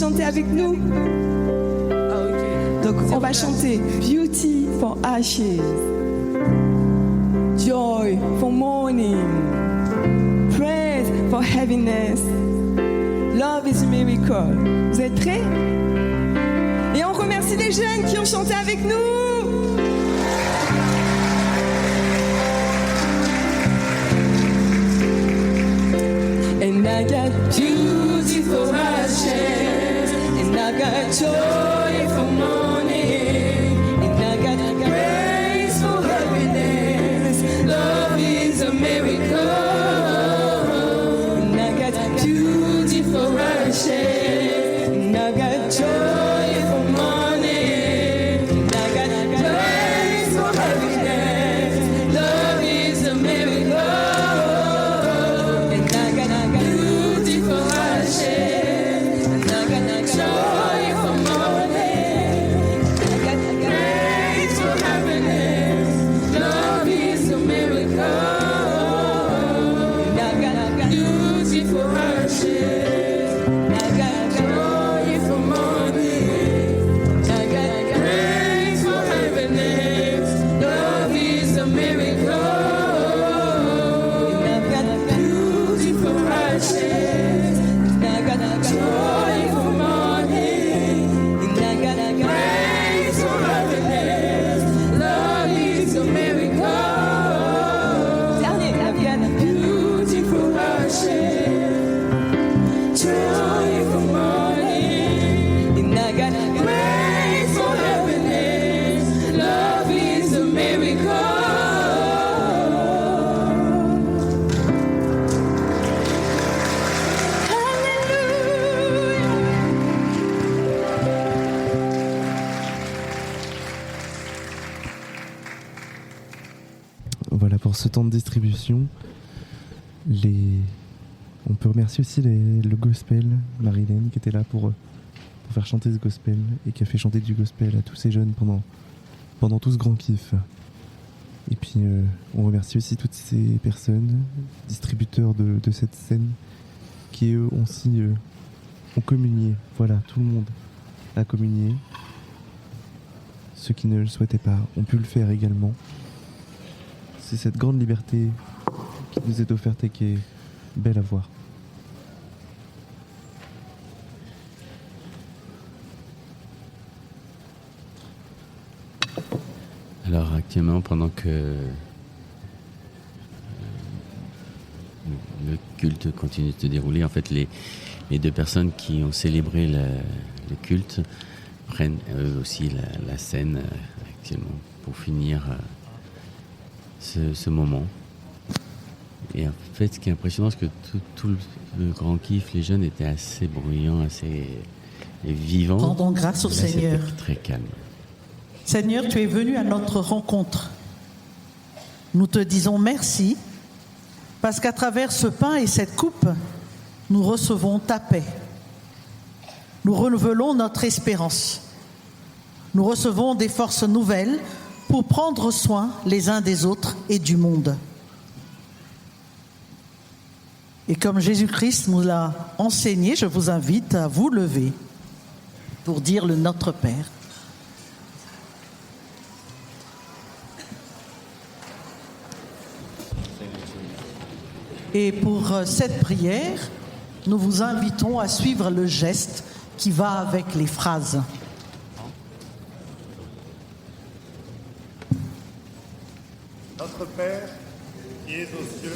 chanter avec nous? Donc on va chanter Beauty for Ashes, Joy for Mourning, Praise for Heaviness, Love is a Miracle. Vous êtes prêts? Et on remercie les jeunes qui ont chanté avec nous. And I got beauty for ashes, and I got joy for mourning, and I got grace for happiness. Love is a miracle. And I got beauty for ashes, and I got joy for mourning, and I got grace for happiness. Love is a miracle. Voilà pour ce temps de distribution. On peut remercier aussi le gospel, Marilyn qui était là pour faire chanter ce gospel et qui a fait chanter du gospel à tous ces jeunes pendant tout ce grand kiff. Et puis on remercie aussi toutes ces personnes, distributeurs de cette scène, qui eux aussi ont communié. Voilà, tout le monde a communié. Ceux qui ne le souhaitaient pas ont pu le faire également. C'est cette grande liberté qui nous est offerte et qui est belle à voir. Alors actuellement, pendant que le culte continue de se dérouler, en fait les deux personnes qui ont célébré le culte prennent eux aussi la scène actuellement pour finir ce moment. Et en fait, ce qui est impressionnant, c'est que tout le grand kiff, les jeunes étaient assez bruyants, assez vivants. Rendons grâce au Seigneur. C'était très calme. Seigneur, tu es venu à notre rencontre. Nous te disons merci, parce qu'à travers ce pain et cette coupe, nous recevons ta paix. Nous renouvelons notre espérance. Nous recevons des forces nouvelles pour prendre soin les uns des autres et du monde. Et comme Jésus-Christ nous l'a enseigné, je vous invite à vous lever pour dire le Notre Père. Et pour cette prière, nous vous invitons à suivre le geste qui va avec les phrases. Notre Père, qui es aux cieux,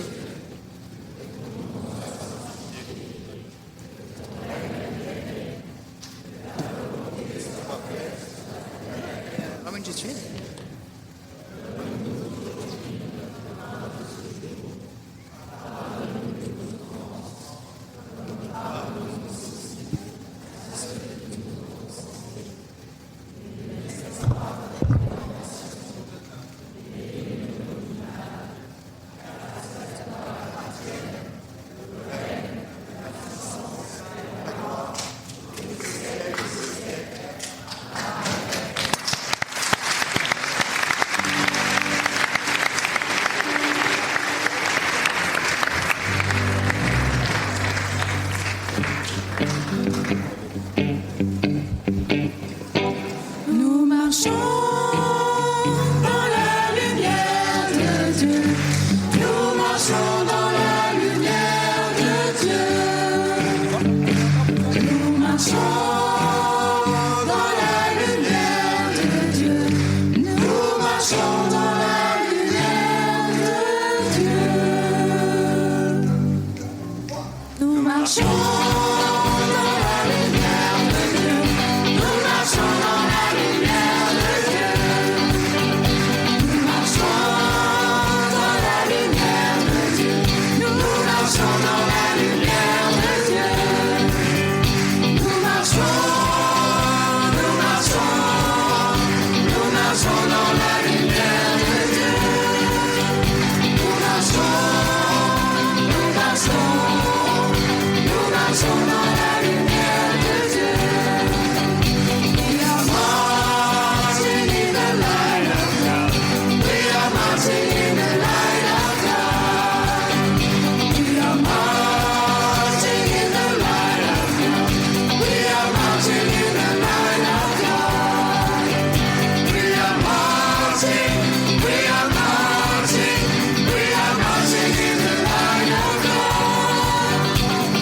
marchons dans la lumière de Dieu. Nous marchons dans la lumière de Dieu. Nous marchons dans la lumière de Dieu. Nous marchons dans la lumière de Dieu. Nous marchons, nous marchons, nous marchons dans la lumière de Dieu. Nous marchons, nous marchons, nous marchons dans la lumière de Dieu. We are marching in the light of God. We are marching in the light of God. We are marching in the light of God. We are marching in the light of God. We are marching, we are marching, we are marching in the light of God.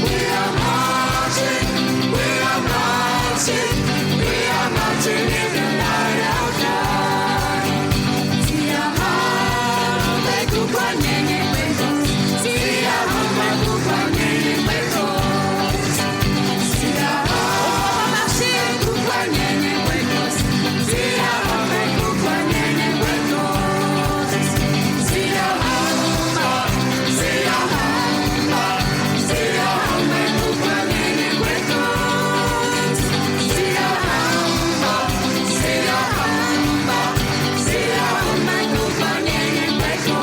We are marching, we are marching, we are marching in the light of God. Siaha, bekukwanyenye kwetu. Siaha, bekukwanyenye kwetu. Siaha, bekukwanyenye kwetu. Siaha, bekukwanyenye kwetu. Siaha, siaha, siaha, bekukwanyenye kwetu. Siaha, siaha, siaha, bekukwanyenye kwetu.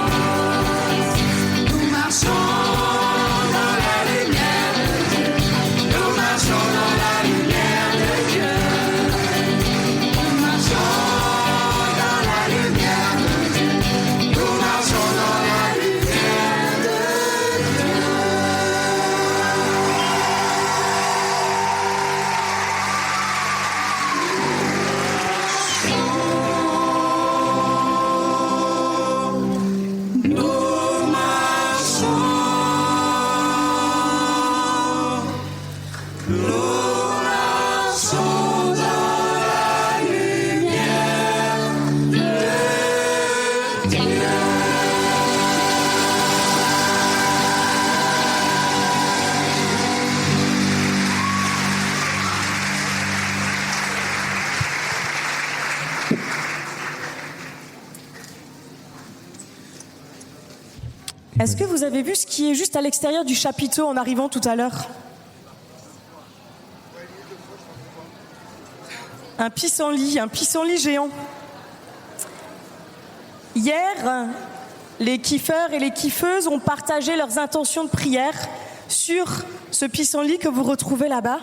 Nous marchons dans la lumière de Dieu. Nous marchons dans la lumière de Dieu. Nous marchons dans la lumière de Dieu. Nous marchons dans la lumière de Dieu. Nous marchons. Nous marchons dans la lumière de Dieu. Est-ce que vous avez vu ce qui est juste à l'extérieur du chapiteau en arrivant tout à l'heure? Un pissenlit géant. Hier, les kiffeurs et les kiffeuses ont partagé leurs intentions de prière sur ce pissenlit que vous retrouvez là-bas.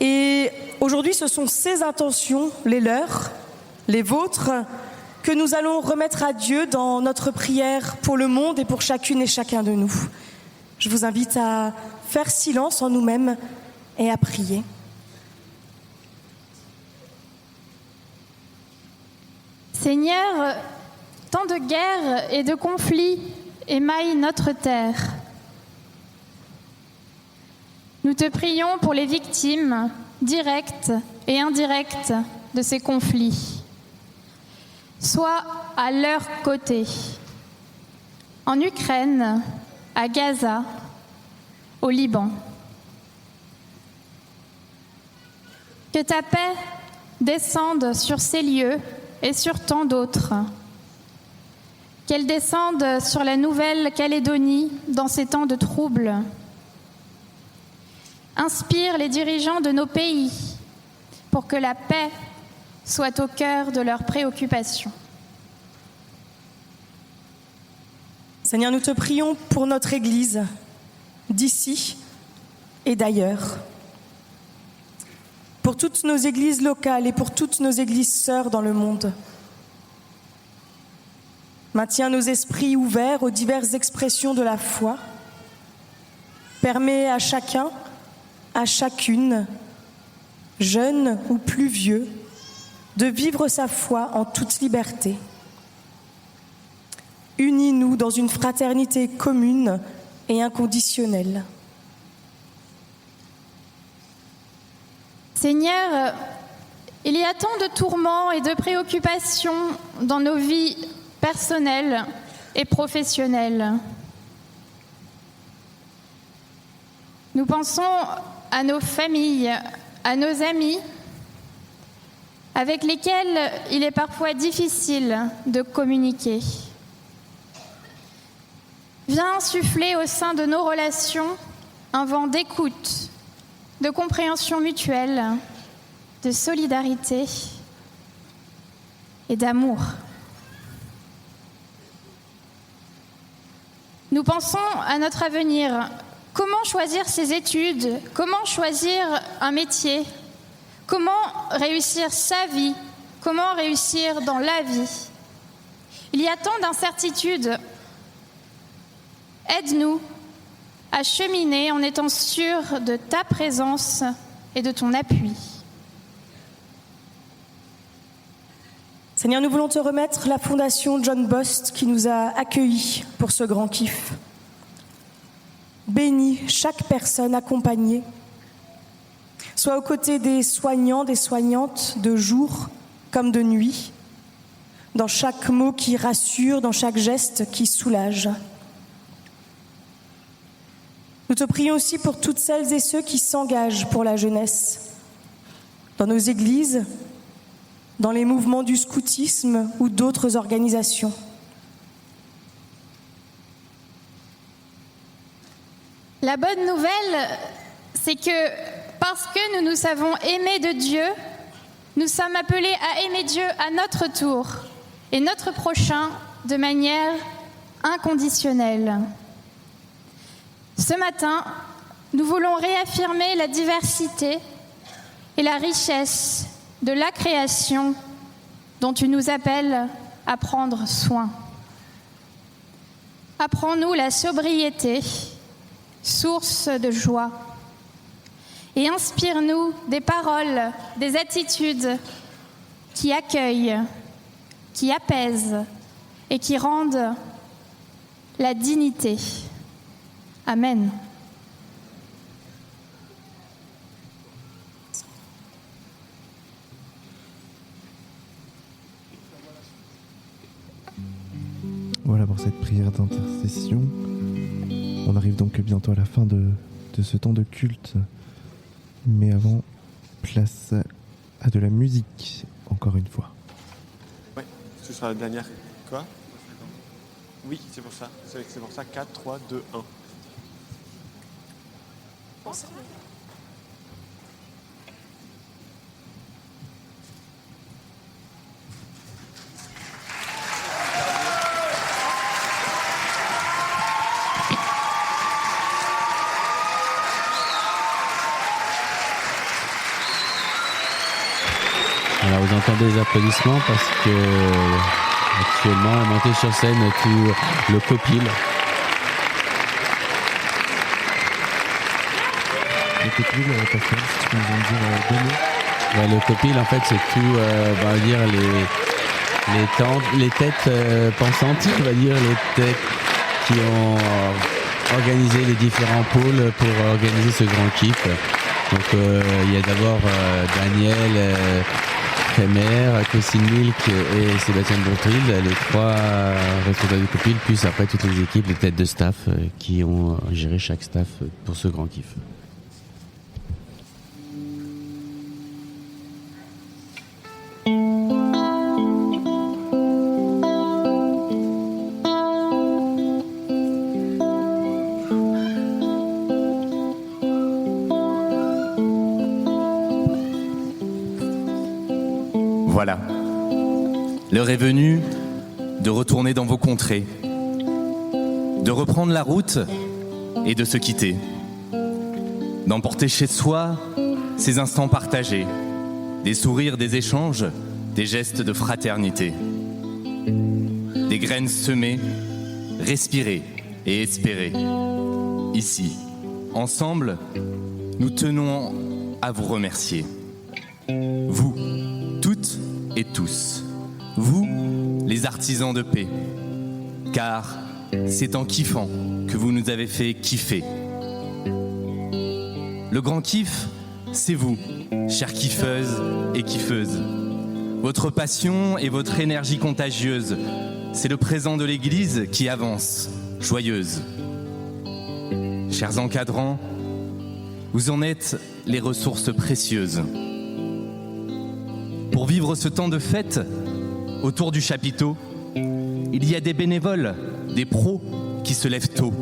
Et aujourd'hui, ce sont ces intentions, les leurs, les vôtres, que nous allons remettre à Dieu dans notre prière pour le monde et pour chacune et chacun de nous. Je vous invite à faire silence en nous-mêmes et à prier. Seigneur, tant de guerres et de conflits émaillent notre terre. Nous te prions pour les victimes directes et indirectes de ces conflits. Sois à leur côté. En Ukraine, à Gaza, au Liban. Que ta paix descende sur ces lieux et sur tant d'autres. Qu'elle descende sur la Nouvelle-Calédonie dans ces temps de troubles. Inspire les dirigeants de nos pays pour que la paix soit au cœur de leurs préoccupations. Seigneur, nous te prions pour notre Église, d'ici et d'ailleurs. Pour toutes nos églises locales et pour toutes nos églises sœurs dans le monde. Maintiens nos esprits ouverts aux diverses expressions de la foi. Permets à chacun, à chacune, jeune ou plus vieux, de vivre sa foi en toute liberté. Unis-nous dans une fraternité commune et inconditionnelle. Seigneur, il y a tant de tourments et de préoccupations dans nos vies personnelles et professionnelles. Nous pensons à nos familles, à nos amis, avec lesquels il est parfois difficile de communiquer. Viens insuffler au sein de nos relations un vent d'écoute, de compréhension mutuelle, de solidarité et d'amour. Nous pensons à notre avenir. Comment choisir ses études? Comment choisir un métier? Comment réussir sa vie? Comment réussir dans la vie? Il y a tant d'incertitudes. Aide-nous à cheminer en étant sûrs de ta présence et de ton appui. Seigneur, nous voulons te remettre la fondation John Bost qui nous a accueillis pour ce grand kiff. Bénis chaque personne accompagnée. Sois aux côtés des soignants, des soignantes, de jour comme de nuit, dans chaque mot qui rassure, dans chaque geste qui soulage. Nous te prions aussi pour toutes celles et ceux qui s'engagent pour la jeunesse, dans nos églises, dans les mouvements du scoutisme ou d'autres organisations. La bonne nouvelle, c'est que parce que nous nous savons aimés de Dieu, nous sommes appelés à aimer Dieu à notre tour et notre prochain de manière inconditionnelle. Ce matin, nous voulons réaffirmer la diversité et la richesse de la création dont tu nous appelles à prendre soin. Apprends-nous la sobriété, source de joie, et inspire-nous des paroles, des attitudes qui accueillent, qui apaisent et qui rendent la dignité. Amen. Voilà pour cette prière d'intercession. On arrive donc bientôt à la fin de ce temps de culte. Mais avant, place à de la musique, encore une fois. Oui, ce sera la dernière. Quoi? Oui, c'est pour ça. C'est pour ça. 4, 3, 2, 1. Alors vous entendez les applaudissements parce que actuellement est monté sur scène tout le copil. Le copil, Pascal, si tu peux nous en dire deux mots. Le copil, en fait, c'est tout, on va dire les têtes pensantes, on va dire les têtes qui ont organisé les différents pôles pour organiser ce grand kiff. Donc il y a d'abord Daniel Crémer, Christine Milk et Sébastien Bontril, les trois responsables du copil, plus après toutes les équipes, les têtes de staff qui ont géré chaque staff pour ce grand kiff. Voilà. L'heure est venue de retourner dans vos contrées, de reprendre la route et de se quitter, d'emporter chez soi ces instants partagés, des sourires, des échanges, des gestes de fraternité, des graines semées, respirées et espérées. Ici, ensemble, nous tenons à vous remercier. Vous, toutes et tous, vous, les artisans de paix, car c'est en kiffant que vous nous avez fait kiffer. Le grand kiff, c'est vous, chères kiffeuses et kiffeuses. Votre passion et votre énergie contagieuse, c'est le présent de l'Église qui avance, joyeuse. Chers encadrants, Vous en êtes les ressources précieuses. Pour vivre ce temps de fête, autour du chapiteau, il y a des bénévoles, des pros qui se lèvent tôt,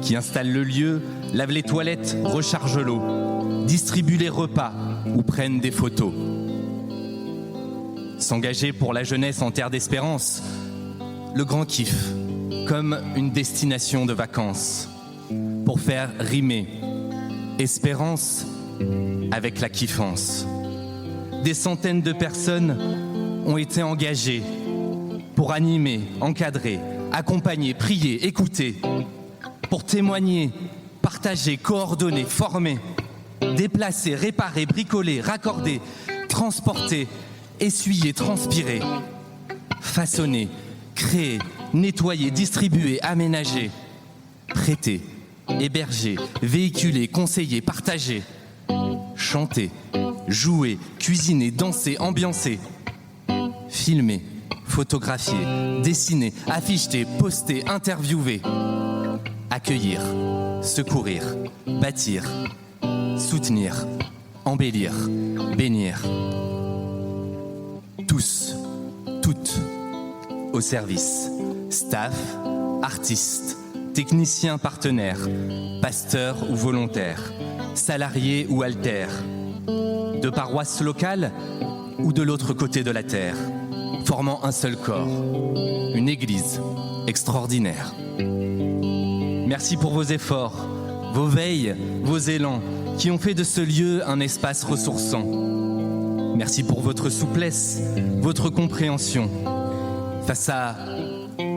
qui installent le lieu, lavent les toilettes, rechargent l'eau, distribuent les repas ou prennent des photos. S'engager pour la jeunesse en terre d'espérance, le grand kiff, comme une destination de vacances, pour faire rimer espérance avec la kiffance. Des centaines de personnes ont été engagées pour animer, encadrer, accompagner, prier, écouter, pour témoigner, partager, coordonner, former, déplacer, réparer, bricoler, raccorder, transporter, essuyer, transpirer, façonner, créer, nettoyer, distribuer, aménager, prêter, héberger, véhiculer, conseiller, partager, chanter, jouer, cuisiner, danser, ambiancer, filmer, photographier, dessiner, afficher, poster, interviewer, accueillir, secourir, bâtir, soutenir, embellir, bénir. Tous, toutes, au service, staff, artistes, techniciens partenaires, pasteurs ou volontaires, salariés ou altères, de paroisses locales ou de l'autre côté de la terre, formant un seul corps, une église extraordinaire. Merci pour vos efforts, vos veilles, vos élans, qui ont fait de ce lieu un espace ressourçant. Merci pour votre souplesse, votre compréhension, face à,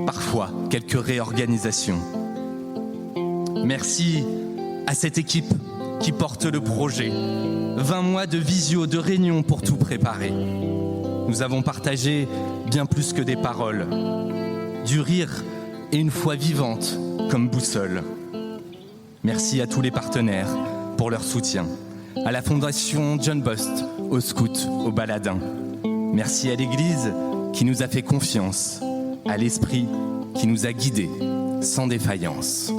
parfois, quelques réorganisations. Merci à cette équipe qui porte le projet. 20 mois de visio, de réunions pour tout préparer. Nous avons partagé bien plus que des paroles, du rire et une foi vivante comme boussole. Merci à tous les partenaires pour leur soutien, à la Fondation John Bost, aux scouts, aux baladins. Merci à l'Église qui nous a fait confiance, à l'Esprit qui nous a guidés sans défaillance.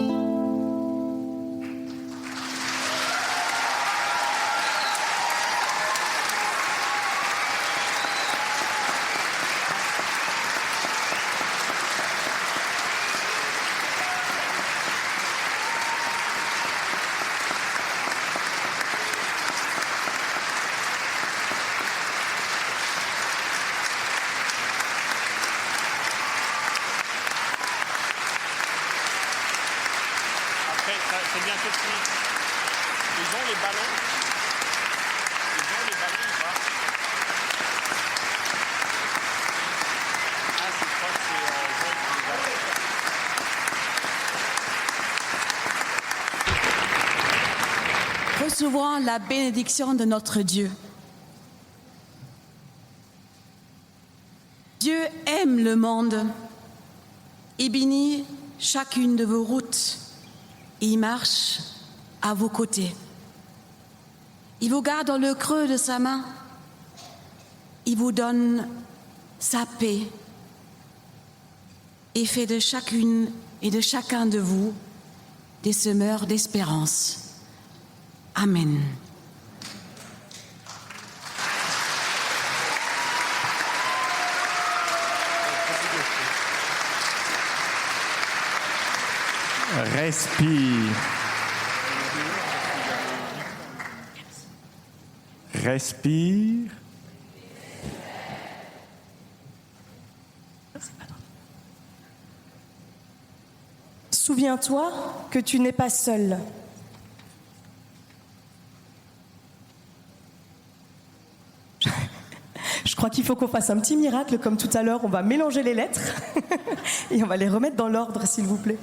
C'est bientôt fini. Ils ont les ballons. Ils ont les ballons ou pas? Ah, je crois que c'est les ballons. Recevons la bénédiction de notre Dieu. Dieu aime le monde et bénit chacune de vos routes. Il marche à vos côtés. Il vous garde dans le creux de sa main. Il vous donne sa paix et fait de chacune et de chacun de vous des semeurs d'espérance. Amen. Respire. Respire. Souviens-toi que tu n'es pas seul. Je crois qu'il faut qu'on fasse un petit miracle comme tout à l'heure. On va mélanger les lettres et on va les remettre dans l'ordre, s'il vous plaît.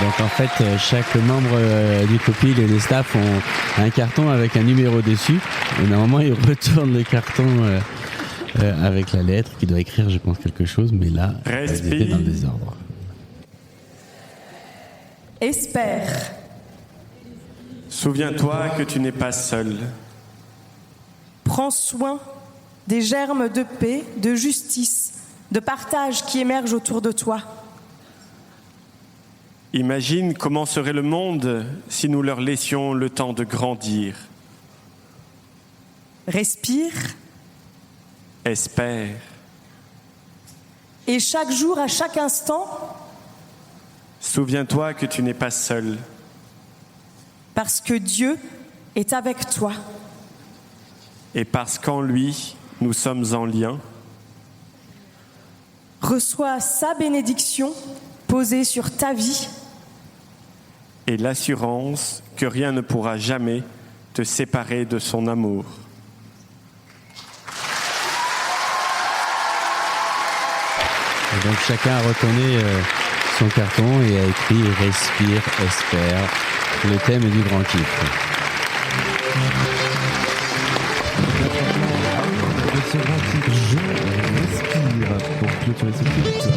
Donc en fait, chaque membre du copil et des staff ont un carton avec un numéro dessus. Et normalement, ils retournent le carton avec la lettre qui doit écrire, je pense, quelque chose. Mais là, ils étaient dans le désordre. Espère. Souviens-toi que tu n'es pas seul. Prends soin des germes de paix, de justice, de partage qui émergent autour de toi. Imagine comment serait le monde si nous leur laissions le temps de grandir. Respire. Espère. Et chaque jour, à chaque instant, souviens-toi que tu n'es pas seul. Parce que Dieu est avec toi. Et parce qu'en lui, nous sommes en lien. Reçois sa bénédiction posée sur ta vie. Et l'assurance que rien ne pourra jamais te séparer de son amour. Et donc chacun a retourné son carton et a écrit « Respire, espère », le thème du grand kiff. Ce grand kiff, je respire pour clôturer ce culte.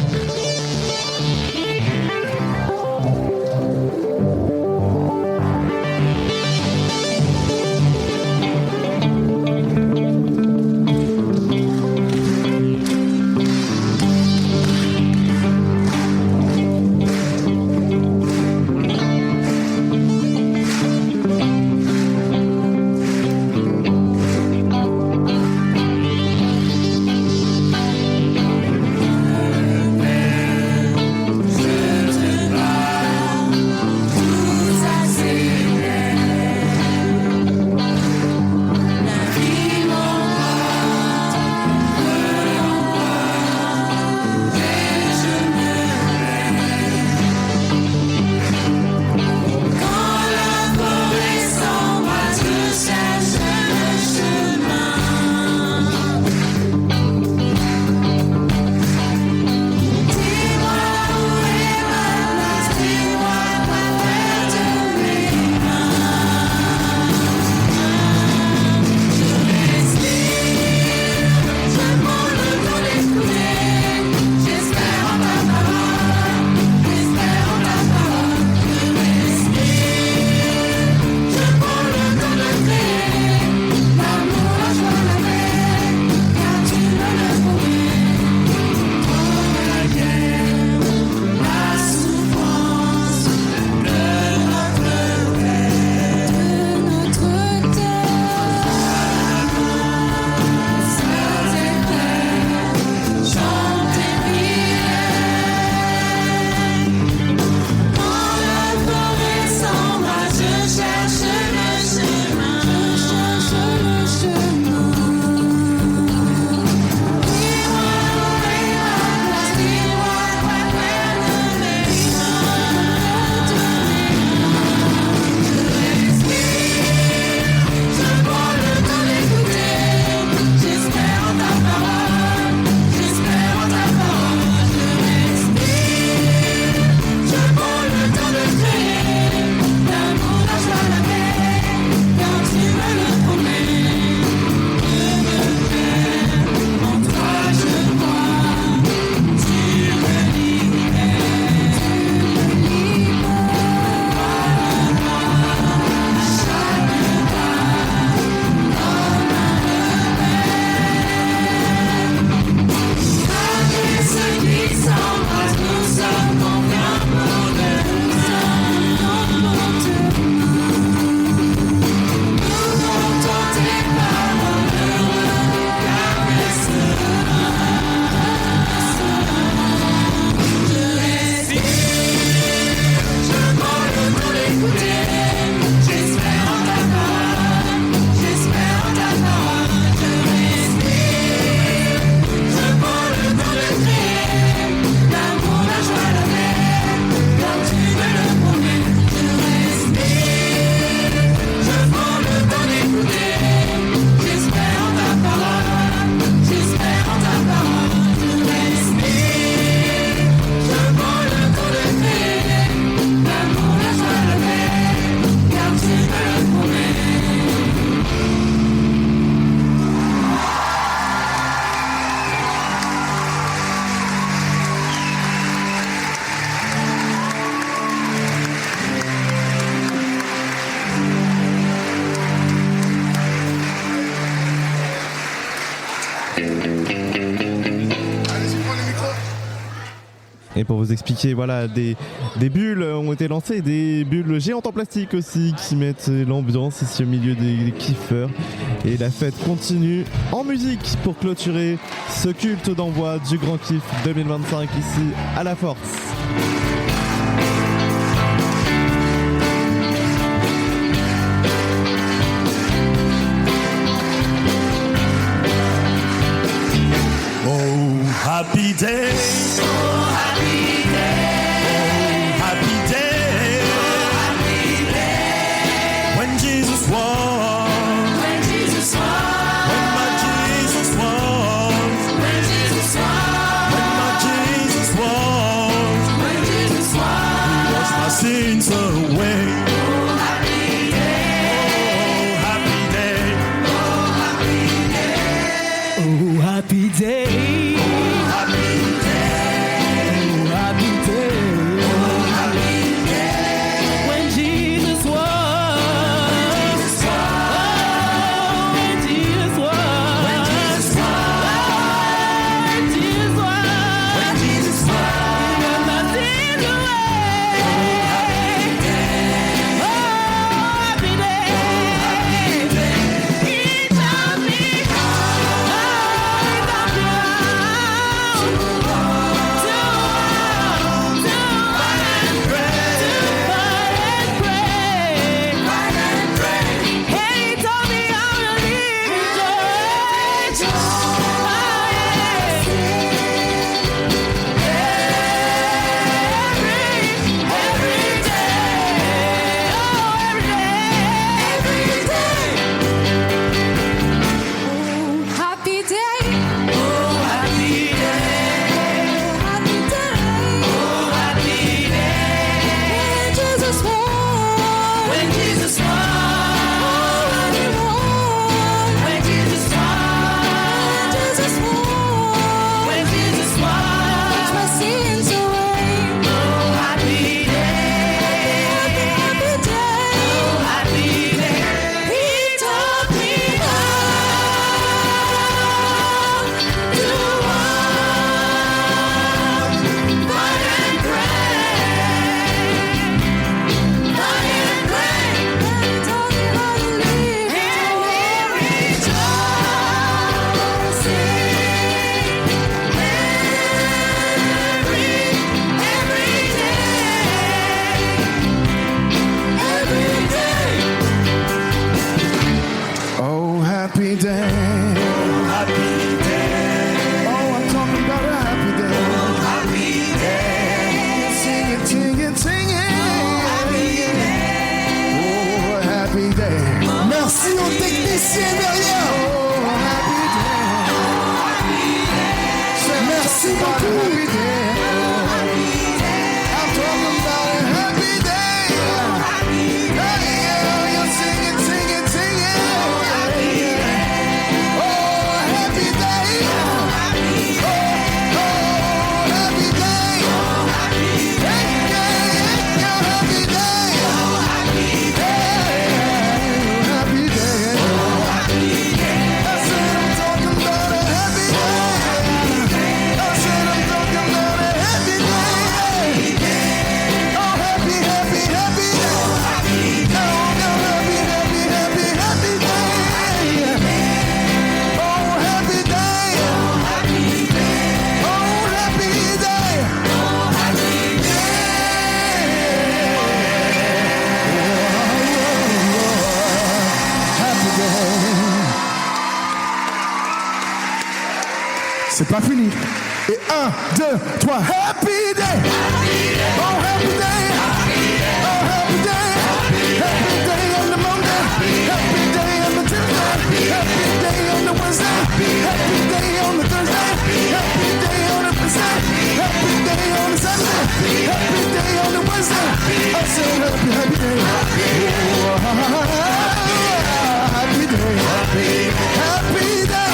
Et pour vous expliquer, voilà, des bulles ont été lancées, des bulles géantes en plastique aussi qui mettent l'ambiance ici au milieu des kiffeurs. Et la fête continue en musique pour clôturer ce culte d'envoi du Grand Kiff 2025 ici à La Force. Happy day, oh happy day, oh happy day, oh happy day. When Jesus walked, when Jesus walked, when my Jesus walked, when Jesus walked, when my Jesus walked, when Jesus walked, He washed my sins away. Oh happy day, oh happy day, oh happy day, oh happy day. C'est pas fini. Et 1, 2, 3, happy day. Oh happy day. Oh happy day. Happy day on the Monday. Happy day on the Tuesday. Happy day on the Wednesday. Happy day on the Thursday. Happy day on the Friday. Happy day on the Saturday. Happy day on the Wednesday. I say happy, happy day. Oh, happy day. Happy day.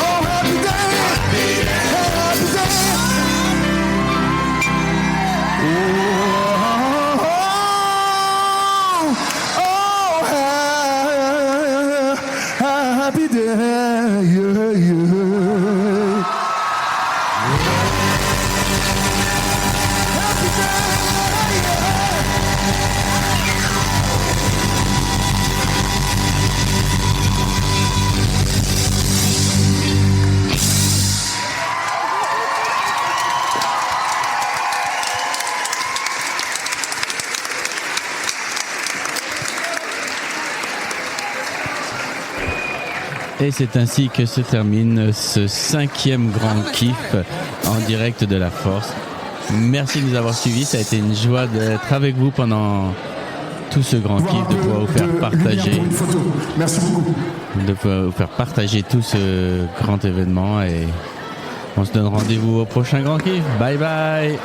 Oh happy day. Happy day, yeah, yeah. Et c'est ainsi que se termine ce 5e Grand Kiff en direct de la Force. Merci de nous avoir suivis. Ça a été une joie d'être avec vous pendant tout ce Grand Kiff, de pouvoir vous faire partager. Merci beaucoup. De pouvoir vous faire partager tout ce grand événement. Et on se donne rendez-vous au prochain Grand Kiff. Bye bye.